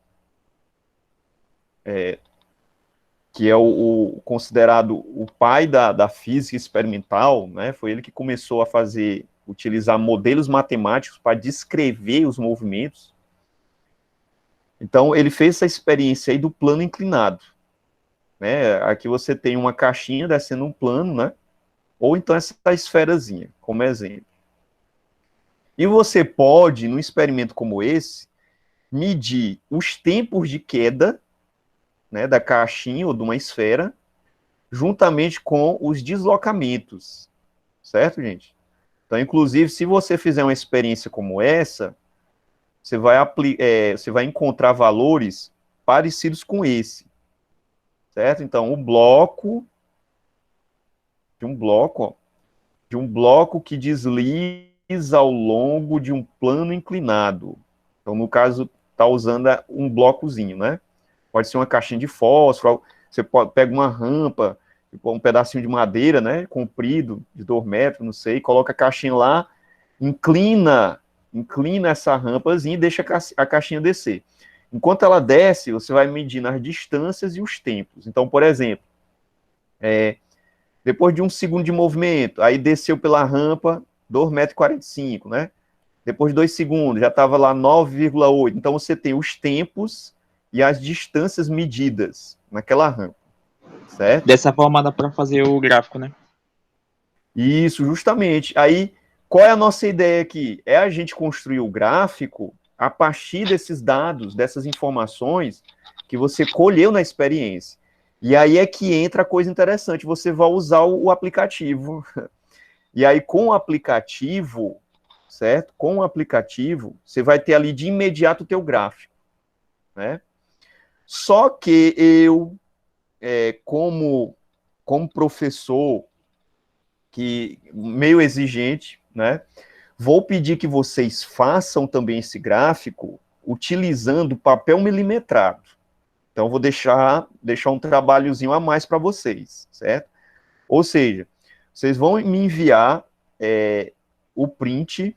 que é o considerado o pai da física experimental, né, foi ele que começou a utilizar modelos matemáticos para descrever os movimentos. Então, ele fez essa experiência aí do plano inclinado. Né? Aqui você tem uma caixinha descendo um plano, né? Ou então essa esferazinha, como exemplo. E você pode, num experimento como esse, medir os tempos de queda, né, da caixinha ou de uma esfera, juntamente com os deslocamentos, certo, gente? Então, inclusive, se você fizer uma experiência como essa, você vai encontrar valores parecidos com esse, certo? Então, o bloco de um bloco que desliza ao longo de um plano inclinado. Então, no caso, está usando um blocozinho, né? Pode ser uma caixinha de fósforo, você pega uma rampa, tipo um pedacinho de madeira, né, comprido, de 2 metros, não sei, coloca a caixinha lá, inclina essa rampazinha e deixa a caixinha descer. Enquanto ela desce, você vai medindo as distâncias e os tempos. Então, por exemplo, depois de 1 segundo de movimento, aí desceu pela rampa 2,45 m, né? Depois de 2 segundos, já estava lá 9,8. Então, você tem os tempos e as distâncias medidas naquela rampa, certo? Dessa forma dá para fazer o gráfico, né? Isso, justamente. Aí, qual é a nossa ideia aqui? É a gente construir o gráfico a partir desses dados, dessas informações que você colheu na experiência. E aí é que entra a coisa interessante, você vai usar o aplicativo. E aí, com o aplicativo, certo? Com o aplicativo, você vai ter ali de imediato o teu gráfico, né? Só que eu, como professor, que meio exigente, né? Vou pedir que vocês façam também esse gráfico utilizando papel milimetrado. Então, vou deixar um trabalhozinho a mais para vocês, certo? Ou seja, vocês vão me enviar o print,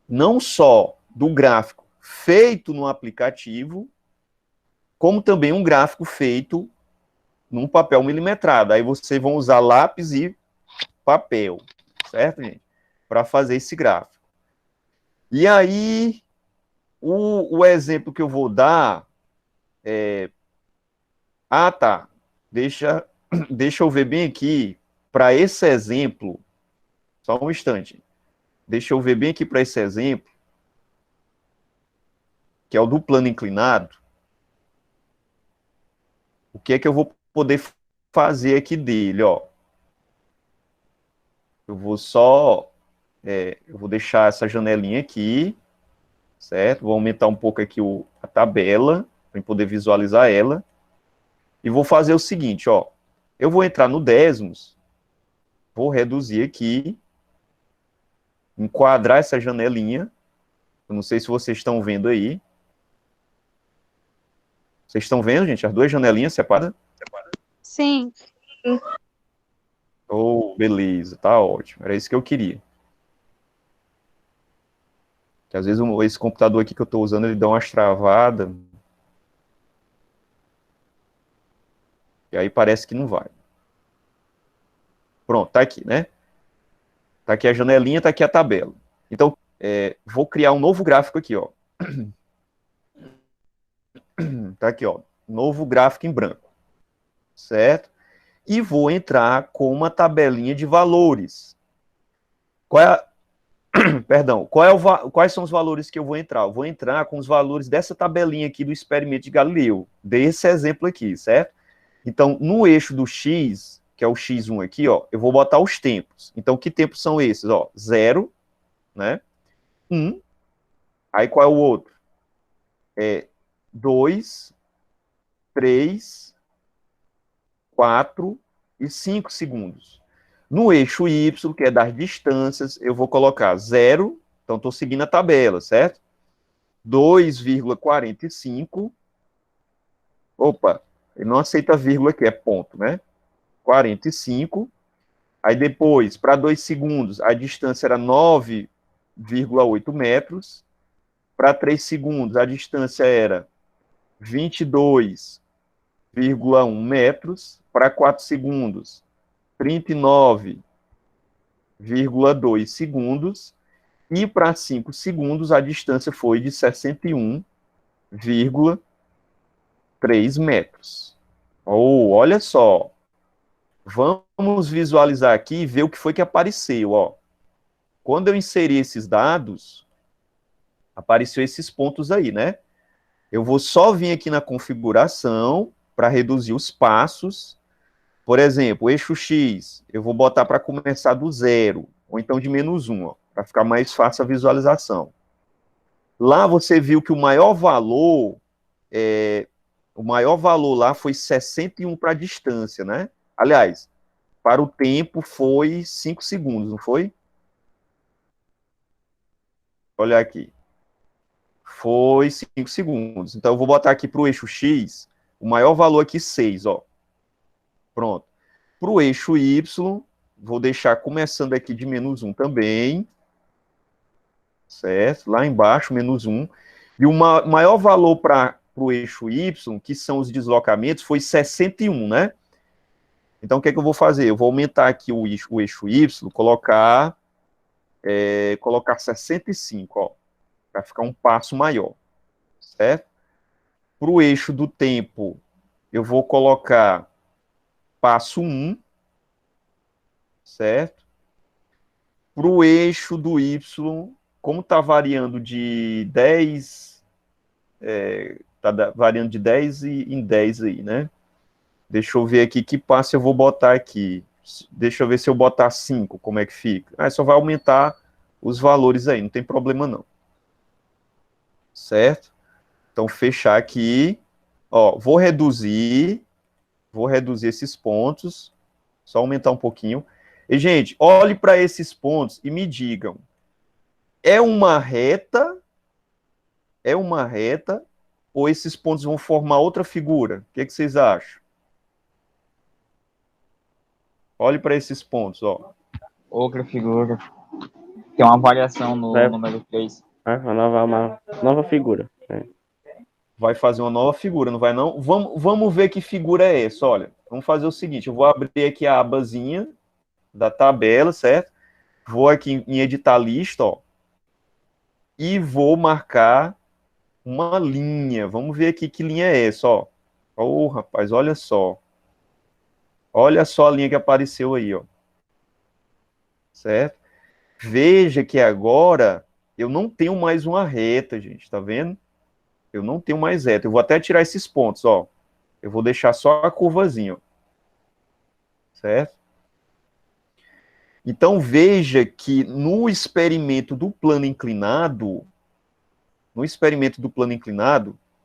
não só do gráfico feito no aplicativo, como também um gráfico feito num papel milimetrado. Aí vocês vão usar lápis e papel, certo, gente? Para fazer esse gráfico. E aí, o exemplo que eu vou dar tá. Deixa eu ver bem aqui. Para esse exemplo, só um instante. Deixa eu ver bem aqui para esse exemplo, que é o do plano inclinado. O que é que eu vou poder fazer aqui dele, ó? Eu vou só... eu vou deixar essa janelinha aqui, certo? Vou aumentar um pouco aqui a tabela, para poder visualizar ela. E vou fazer o seguinte, ó. Eu vou entrar no décimos, vou reduzir aqui, enquadrar essa janelinha. Eu não sei se vocês estão vendo aí. Vocês estão vendo, gente? As duas janelinhas separadas? Sim. Oh, beleza, tá ótimo. Era isso que eu queria. Que às vezes esse computador aqui que eu estou usando, ele dá umas travadas. E aí parece que não vai. Pronto, tá aqui, né? Tá aqui a janelinha, tá aqui a tabela. Então, vou criar um novo gráfico aqui, ó. Tá aqui, ó. Novo gráfico em branco. Certo? E vou entrar com uma tabelinha de valores. Perdão, quais são os valores que eu vou entrar? Eu vou entrar com os valores dessa tabelinha aqui do experimento de Galileu, desse exemplo aqui, certo? Então, no eixo do X, que é o X1 aqui, ó, eu vou botar os tempos. Então, que tempos são esses? Ó, 0, né? 1. Aí, qual é o outro? 2, 3, 4 e 5 segundos. No eixo Y, que é das distâncias, eu vou colocar 0, então estou seguindo a tabela, certo? 2,45. Opa, ele não aceita vírgula aqui, é ponto, né? 45. Aí depois, para 2 segundos, a distância era 9,8 metros. Para 3 segundos, a distância era 22,1 metros. Para 4 segundos, 39,2 segundos. E para 5 segundos, a distância foi de 61,3 metros. Olha só. Vamos visualizar aqui e ver o que foi que apareceu, ó. quando eu inseri esses dados, apareceu esses pontos aí, né? Eu vou só vir aqui na configuração para reduzir os passos. Por exemplo, o eixo X, eu vou botar para começar do 0, ou então de -1, para ficar mais fácil a visualização. Lá você viu que o maior valor lá foi 61 para a distância, né? Aliás, para o tempo foi 5 segundos, não foi? Olha aqui. Foi 5 segundos. Então, eu vou botar aqui para o eixo X, o maior valor aqui, 6, ó. Pronto. Para o eixo Y, vou deixar começando aqui de -1 também. Certo? Lá embaixo, -1. E o maior valor para o eixo Y, que são os deslocamentos, foi 61, né? Então, o que é que eu vou fazer? Eu vou aumentar aqui o eixo Y, colocar 65, ó, para ficar um passo maior, certo? Para o eixo do tempo, eu vou colocar passo 1, certo? Para o eixo do Y, como está variando de 10, está variando de 10 em 10 aí, né? Deixa eu ver aqui que passo eu vou botar aqui. Deixa eu ver se eu botar 5, como é que fica. Ah, só vai aumentar os valores aí, não tem problema não. Certo? Então, fechar aqui. Ó, vou reduzir esses pontos. Só aumentar um pouquinho. E, gente, olhe para esses pontos e me digam. É uma reta? Ou esses pontos vão formar outra figura? O que vocês acham? Olhe para esses pontos, ó. Outra figura. Tem uma variação no número 3. Uma nova figura. Vai fazer uma nova figura, não vai não? Vamos ver que figura é essa, olha. Vamos fazer o seguinte, eu vou abrir aqui a abazinha da tabela, certo? Vou aqui em editar lista, ó. E vou marcar uma linha. Vamos ver aqui que linha é essa, ó. Ô, rapaz, olha só. Olha só a linha que apareceu aí, ó. Certo? Veja que agora eu não tenho mais uma reta, gente, tá vendo? Eu não tenho mais reta. Eu vou até tirar esses pontos, ó. Eu vou deixar só a curvazinha, ó. Certo? Então, veja que no experimento do plano inclinado,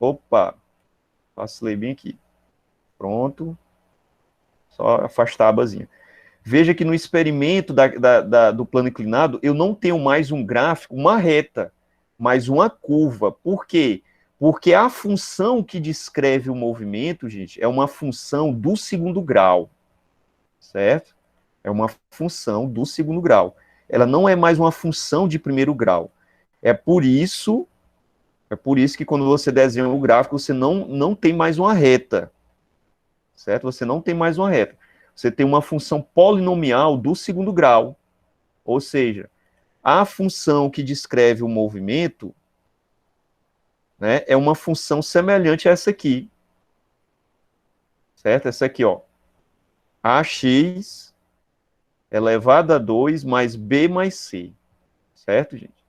opa, vacilei bem aqui. Pronto. Só afastar a abazinha. Veja que no experimento do plano inclinado, eu não tenho mais um gráfico, uma reta, mas uma curva. Por quê? Porque a função que descreve o movimento, gente, é uma função do segundo grau. Certo? É uma função do segundo grau. Ela não é mais uma função de primeiro grau. É por isso que quando você desenha o gráfico, você não tem mais uma reta. Certo? Você não tem mais uma reta. Você tem uma função polinomial do segundo grau. Ou seja, a função que descreve o movimento, né, é uma função semelhante a essa aqui. Certo? Essa aqui, ó. AX elevado a 2 mais B mais C. Certo, gente?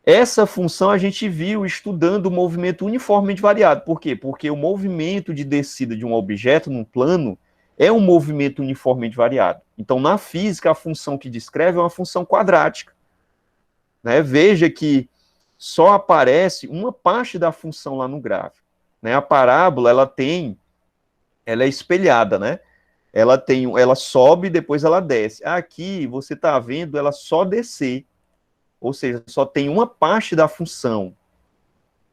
Essa função a gente viu estudando o movimento uniformemente variado. Por quê? Porque o movimento de descida de um objeto num plano é um movimento uniformemente variado. Então, na física, a função que descreve é uma função quadrática. Né? Veja que só aparece uma parte da função lá no gráfico. Né? A parábola, ela é espelhada, né? Ela sobe e depois ela desce. Aqui, você está vendo ela só descer. Ou seja, só tem uma parte da função.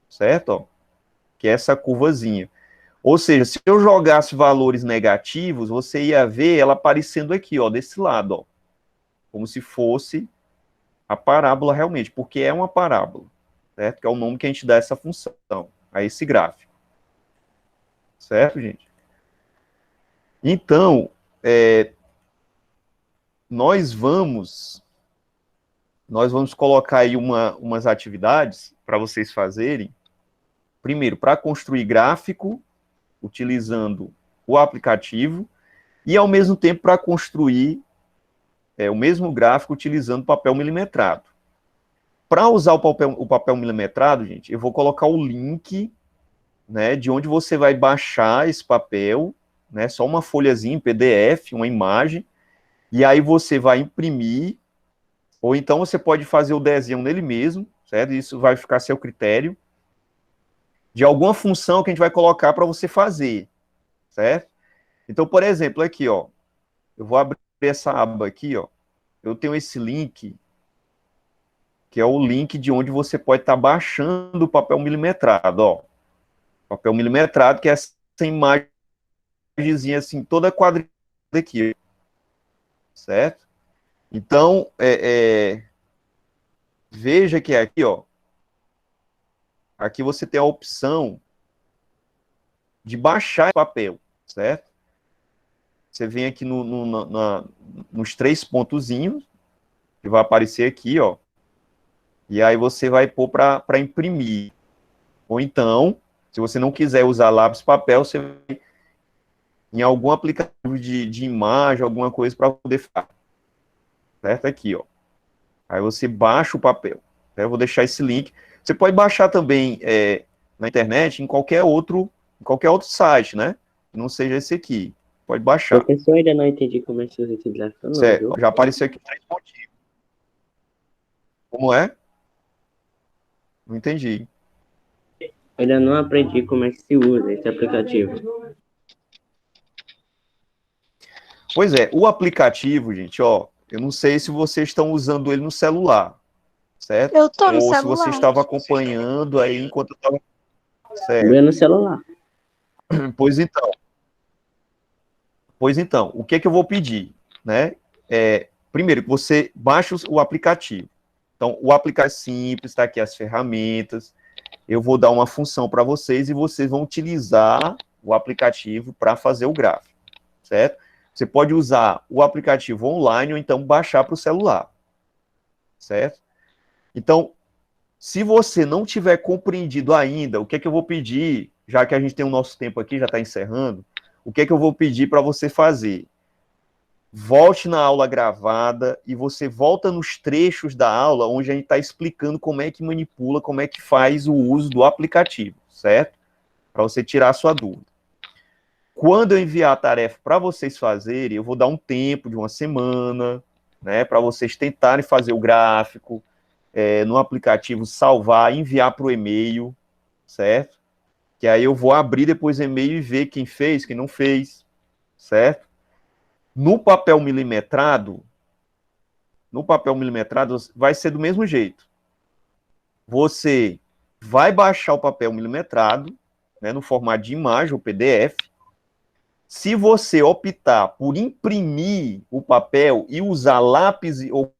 Certo? Ó, que é essa curvazinha. Ou seja, se eu jogasse valores negativos, você ia ver ela aparecendo aqui, ó, desse lado, ó. Como se fosse a parábola realmente, porque é uma parábola, certo? Que é o nome que a gente dá a essa função, a esse gráfico. Certo, gente? Então, nós vamos colocar aí umas atividades para vocês fazerem. Primeiro, para construir gráfico, utilizando o aplicativo, e ao mesmo tempo para construir o mesmo gráfico utilizando papel milimetrado. Para usar o papel milimetrado, gente, eu vou colocar o link, né, de onde você vai baixar esse papel, né, só uma folhazinha em PDF, uma imagem, e aí você vai imprimir, ou então você pode fazer o desenho nele mesmo, certo? Isso vai ficar a seu critério, de alguma função que a gente vai colocar para você fazer, certo? Então, por exemplo, aqui, ó, eu vou abrir essa aba aqui, ó, eu tenho esse link, que é o link de onde você pode estar baixando o papel milimetrado, ó. Papel milimetrado, que é essa imagenzinha assim, toda quadrilhada aqui, certo? Então, veja que aqui, ó, aqui você tem a opção de baixar o papel, certo? Você vem aqui nos 3 pontozinhos, que vai aparecer aqui, ó, e aí você vai pôr para imprimir. Ou então, se você não quiser usar lápis e papel, você vai em algum aplicativo de imagem, alguma coisa para poder fazer. Certo? Aqui, ó. Aí você baixa o papel. Eu vou deixar esse link. Você pode baixar também na internet, em qualquer outro site, né? Que não seja esse aqui. Pode baixar. Professor, ainda não entendi como é que você usa esse gráfico, não, Certo. viu? Já apareceu aqui 3 pontinhos. Como é? Não entendi. Ainda não aprendi como é que se usa esse aplicativo. Pois é, o aplicativo, gente, ó, eu não sei se vocês estão usando ele no celular, certo? Eu tô no Ou se celular. você estava acompanhando aí enquanto eu estava... Certo. Vê no celular. Pois então, o que é que eu vou pedir, né? Primeiro, que você baixe o aplicativo. Então, o aplicativo é simples, está aqui as ferramentas. Eu vou dar uma função para vocês e vocês vão utilizar o aplicativo para fazer o gráfico, certo? Você pode usar o aplicativo online ou então baixar para o celular, certo? Então, se você não tiver compreendido ainda, o que é que eu vou pedir, já que a gente tem o nosso tempo aqui, já está encerrando, o que é que eu vou pedir para você fazer? Volte na aula gravada e você volta nos trechos da aula onde a gente está explicando como é que manipula, como é que faz o uso do aplicativo, certo? Para você tirar a sua dúvida. Quando eu enviar a tarefa para vocês fazerem, eu vou dar um tempo de uma semana, né, para vocês tentarem fazer o gráfico, no aplicativo salvar, enviar para o e-mail, certo? Que aí eu vou abrir depois o e-mail e ver quem fez, quem não fez, certo? No papel milimetrado vai ser do mesmo jeito. Você vai baixar o papel milimetrado, né, no formato de imagem, o PDF. Se você optar por imprimir o papel e usar lápis ou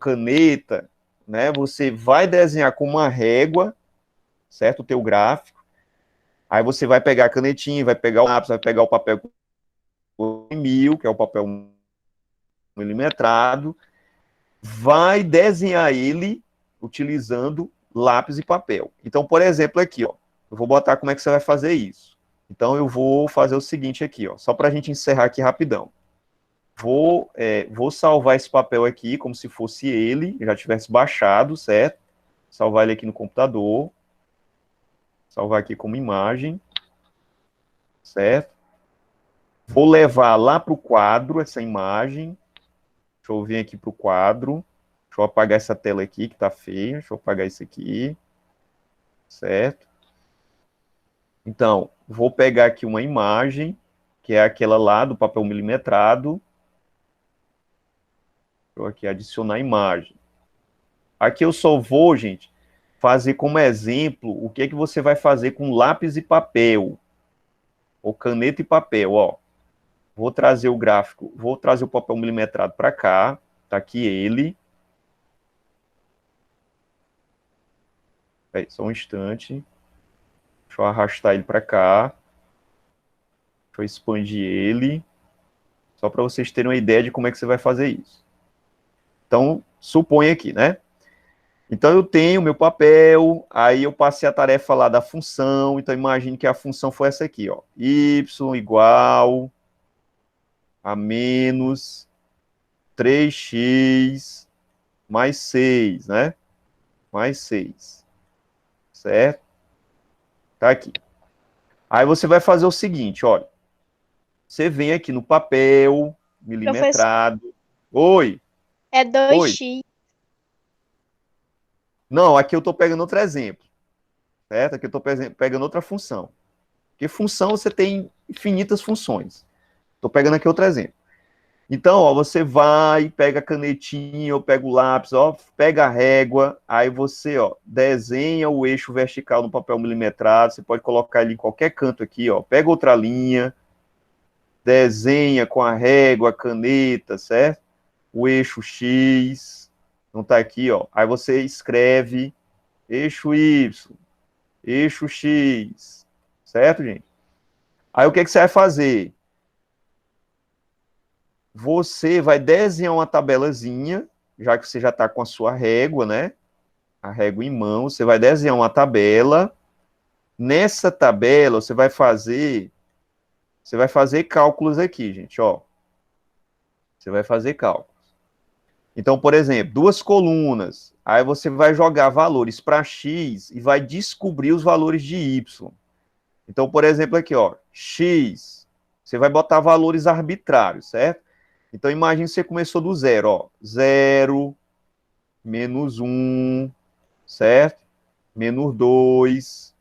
caneta, né, você vai desenhar com uma régua, certo? O teu gráfico. Aí você vai pegar a canetinha, vai pegar o lápis, vai pegar o papel 1000, que é o papel milimetrado, vai desenhar ele utilizando lápis e papel. Então, por exemplo, aqui, ó, eu vou botar como é que você vai fazer isso. Então, eu vou fazer o seguinte aqui, ó, só para a gente encerrar aqui rapidão. Vou salvar esse papel aqui, como se fosse ele, já tivesse baixado, certo? Salvar ele aqui no computador. Salvar aqui como imagem, certo? Vou levar lá para o quadro essa imagem. Deixa eu vir aqui para o quadro. Deixa eu apagar essa tela aqui que está feia. Deixa eu apagar isso aqui. Certo? Então, vou pegar aqui uma imagem, que é aquela lá do papel milimetrado. Deixa eu aqui adicionar imagem. Aqui eu só vou, gente, fazer como exemplo o que é que você vai fazer com lápis e papel. Ou caneta e papel, ó. Vou trazer o gráfico, vou trazer o papel milimetrado para cá. Tá aqui ele. Aí, só um instante. Deixa eu arrastar ele para cá. Deixa eu expandir ele. Só para vocês terem uma ideia de como é que você vai fazer isso. Então, suponha aqui, né? Então, eu tenho meu papel, aí eu passei a tarefa lá da função, então imagine que a função foi essa aqui, ó. Y igual a menos 3x mais 6, né? Mais 6. Certo? Tá aqui. Aí você vai fazer o seguinte, olha. Você vem aqui no papel, milimetrado. Oi, É oi. 2x. Não, aqui eu estou pegando outro exemplo. Certo? Aqui eu estou pegando outra função. Porque função você tem infinitas funções. Estou pegando aqui outro exemplo. Então, ó, você vai, pega a canetinha, ou pega o lápis, ó, pega a régua, aí você, ó, desenha o eixo vertical no papel milimetrado, você pode colocar ele em qualquer canto aqui, ó, pega outra linha, desenha com a régua, a caneta, certo? O eixo X, não tá aqui, ó, aí você escreve eixo Y, eixo X, certo, gente? Aí o que você vai fazer? Você vai desenhar uma tabelazinha, já que você já está com a sua régua, né? A régua em mão, você vai desenhar uma tabela. Nessa tabela, você vai fazer cálculos aqui, gente, ó. Você vai fazer cálculos. Então, por exemplo, 2 colunas. Aí você vai jogar valores para X e vai descobrir os valores de Y. Então, por exemplo, aqui, ó, X, você vai botar valores arbitrários, certo? Então, imagine que você começou do zero, ó. 0, menos 1, certo? Menos 2,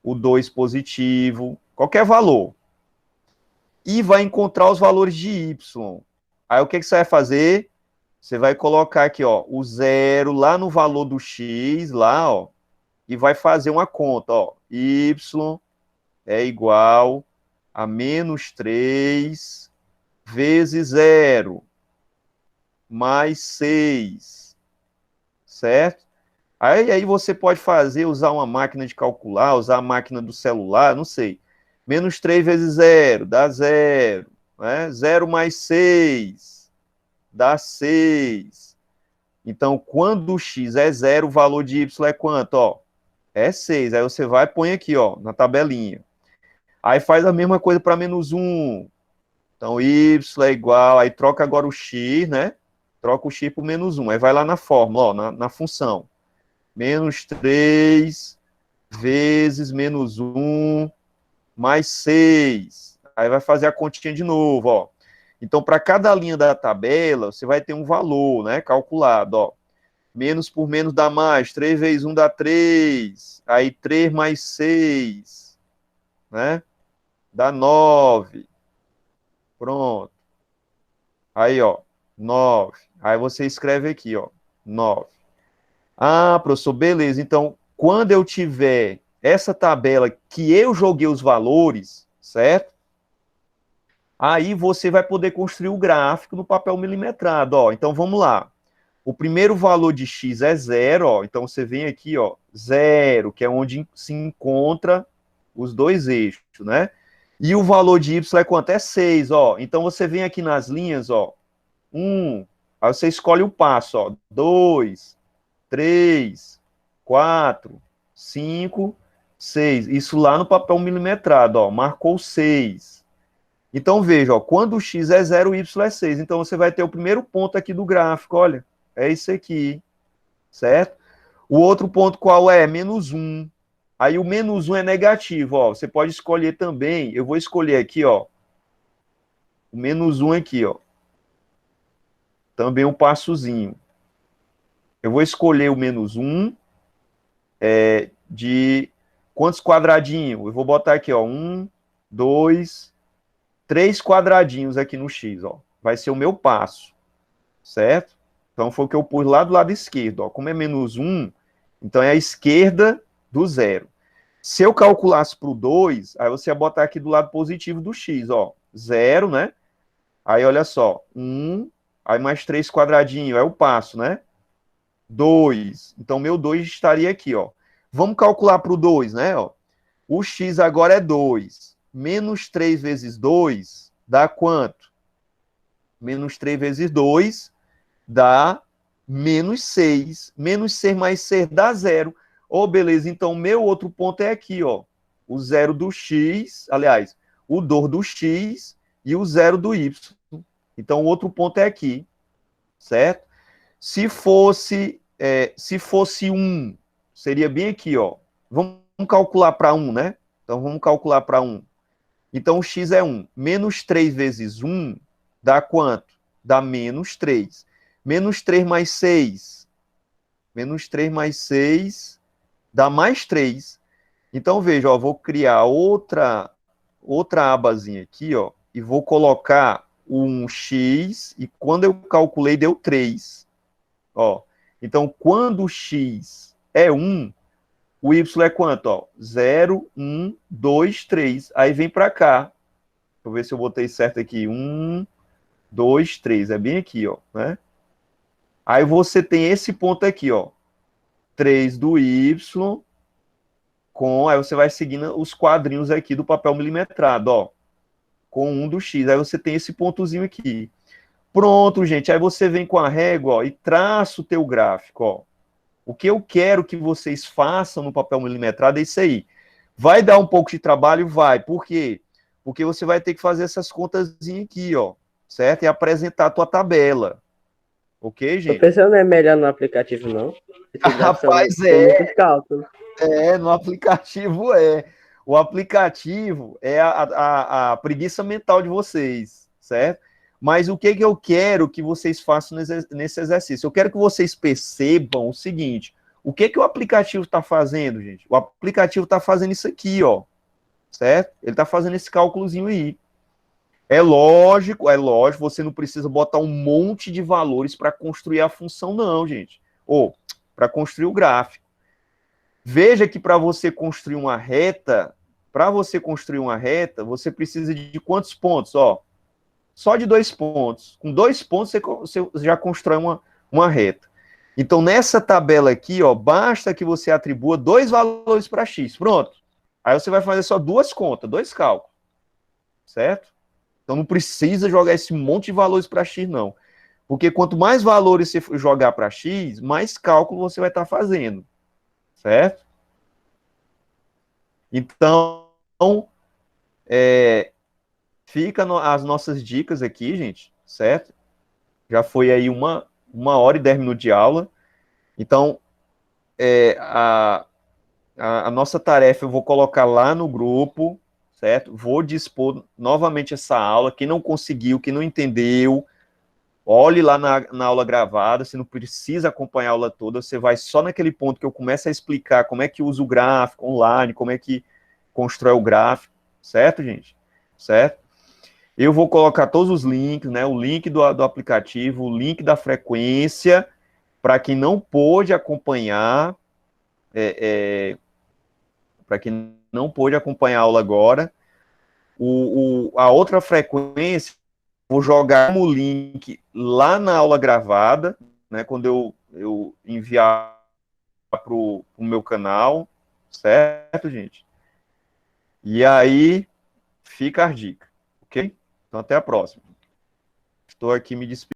o 2 positivo, qualquer valor. E vai encontrar os valores de Y. Aí, o que você vai fazer? Você vai colocar aqui, ó, o 0 lá no valor do X, lá, ó, e vai fazer uma conta, ó. Y é igual a menos 3 vezes 0 mais 6, certo? Aí você pode fazer, usar uma máquina de calcular, usar a máquina do celular, não sei. Menos 3 vezes 0 dá 0, né? 0 mais 6 dá 6. Então, quando o x é 0, o valor de y é quanto? Ó, é 6. Aí você vai e põe aqui, ó, na tabelinha. Aí faz a mesma coisa para menos 1. Então, y é igual, aí troca agora o x, né? Troca o x por menos 1. Aí vai lá na fórmula, ó, na função. Menos 3 vezes menos 1 mais 6. Aí vai fazer a continha de novo, ó. Então, para cada linha da tabela, você vai ter um valor, né? Calculado, ó. Menos por menos dá mais. 3 vezes 1 dá 3. Aí 3 mais 6, né? Dá 9. Pronto. Aí, ó, 9. Aí você escreve aqui, ó, 9. Ah, professor, beleza. Então, quando eu tiver essa tabela que eu joguei os valores, certo? Aí você vai poder construir o gráfico no papel milimetrado, ó. Então, vamos lá. O primeiro valor de x é 0, ó. Então, você vem aqui, ó, 0, que é onde se encontra os dois eixos, né? E o valor de y é quanto? É 6, ó. Então, você vem aqui nas linhas, ó, 1, aí você escolhe o passo, ó, 2, 3, 4, 5, 6. Isso lá no papel milimetrado, ó, marcou 6. Então, veja, ó, quando o x é 0, o y é 6. Então, você vai ter o primeiro ponto aqui do gráfico, olha, é isso aqui, certo? O outro ponto qual é? Menos 1. Aí o menos 1 é negativo, ó. Você pode escolher também, eu vou escolher aqui, ó, o menos 1 aqui, ó. Também um passozinho. Eu vou escolher o menos 1 de quantos quadradinhos? Eu vou botar aqui, ó, 1, 2, 3 quadradinhos aqui no x, ó. Vai ser o meu passo, certo? Então foi o que eu pus lá do lado esquerdo, ó. Como é menos 1, então é a esquerda do 0. Se eu calculasse para o 2, aí você ia botar aqui do lado positivo do x, ó. 0, né? Aí olha só, 1, aí mais 3 quadradinhos, é o passo, né? 2. Então meu 2 estaria aqui, ó. Vamos calcular para o 2, né? Ó. O x agora é 2. Menos 3 vezes 2 dá quanto? Menos 3 vezes 2 dá menos 6. Menos 6 mais 6 dá 0. Oh, beleza, então meu outro ponto é aqui, ó. O 0 do x, aliás, o 2 do x e o 0 do y. Então o outro ponto é aqui. certo? Se fosse 1, seria bem aqui, ó. Vamos calcular para 1, né? Então, vamos calcular para 1. Então, o x é 1. Menos 3 vezes 1 dá quanto? Dá menos 3. Menos 3 mais 6. Menos 3 mais 6 dá mais 3. Então, veja, ó, vou criar outra abazinha aqui, ó, e vou colocar um x, e quando eu calculei, deu 3. Ó, então, quando o x é 1, o y é quanto? Ó? 0, 1, 2, 3. Aí vem para cá. Deixa eu ver se eu botei certo aqui. 1, 2, 3. É bem aqui, ó, né? Aí você tem esse ponto aqui, ó. 3 do y, aí você vai seguindo os quadrinhos aqui do papel milimetrado, ó. Com 1 do x. Aí você tem esse pontozinho aqui. Pronto, gente. Aí você vem com a régua, ó, e traça o teu gráfico, ó. O que eu quero que vocês façam no papel milimetrado é isso aí. Vai dar um pouco de trabalho? Vai. Por quê? Porque você vai ter que fazer essas contazinhas aqui, ó. Certo? E apresentar a tua tabela. Ok, gente? Professor, não é melhor no aplicativo, não? Rapaz, Tem muitos cálculos. no aplicativo é. O aplicativo é a preguiça mental de vocês, certo? Mas o que eu quero que vocês façam nesse exercício? Eu quero que vocês percebam o seguinte: o que o aplicativo está fazendo, gente? O aplicativo está fazendo isso aqui, ó, certo? Ele está fazendo esse cálculozinho aí. É lógico, você não precisa botar um monte de valores para construir a função, não, gente. Ou para construir o gráfico. Veja que para você construir uma reta, você precisa de quantos pontos? Ó, só de 2 pontos. Com 2 pontos, você já constrói uma reta. Então, nessa tabela aqui, ó, basta que você atribua 2 valores para x. Pronto. Aí você vai fazer só 2 contas, 2 cálculos. Certo? Então, não precisa jogar esse monte de valores para x, não. Porque quanto mais valores você jogar para x, mais cálculo você vai estar fazendo. Certo? Então, fica as nossas dicas aqui, gente, certo? Já foi aí 1 hora e 10 minutos de aula. Então, a nossa tarefa eu vou colocar lá no grupo, certo? Vou dispor novamente essa aula. Quem não conseguiu, quem não entendeu, olhe lá na aula gravada. Você não precisa acompanhar a aula toda, você vai só naquele ponto que eu começo a explicar como é que usa o gráfico online, como é que constrói o gráfico, certo, gente? Certo? Eu vou colocar todos os links, né? O link do aplicativo, o link da frequência, para quem não pôde acompanhar, para quem não pôde acompanhar a aula agora. A outra frequência, vou jogar como link lá na aula gravada, né? Quando eu enviar para o meu canal, certo, gente? E aí, fica a dica, ok? Então, até a próxima. Estou aqui me despedindo.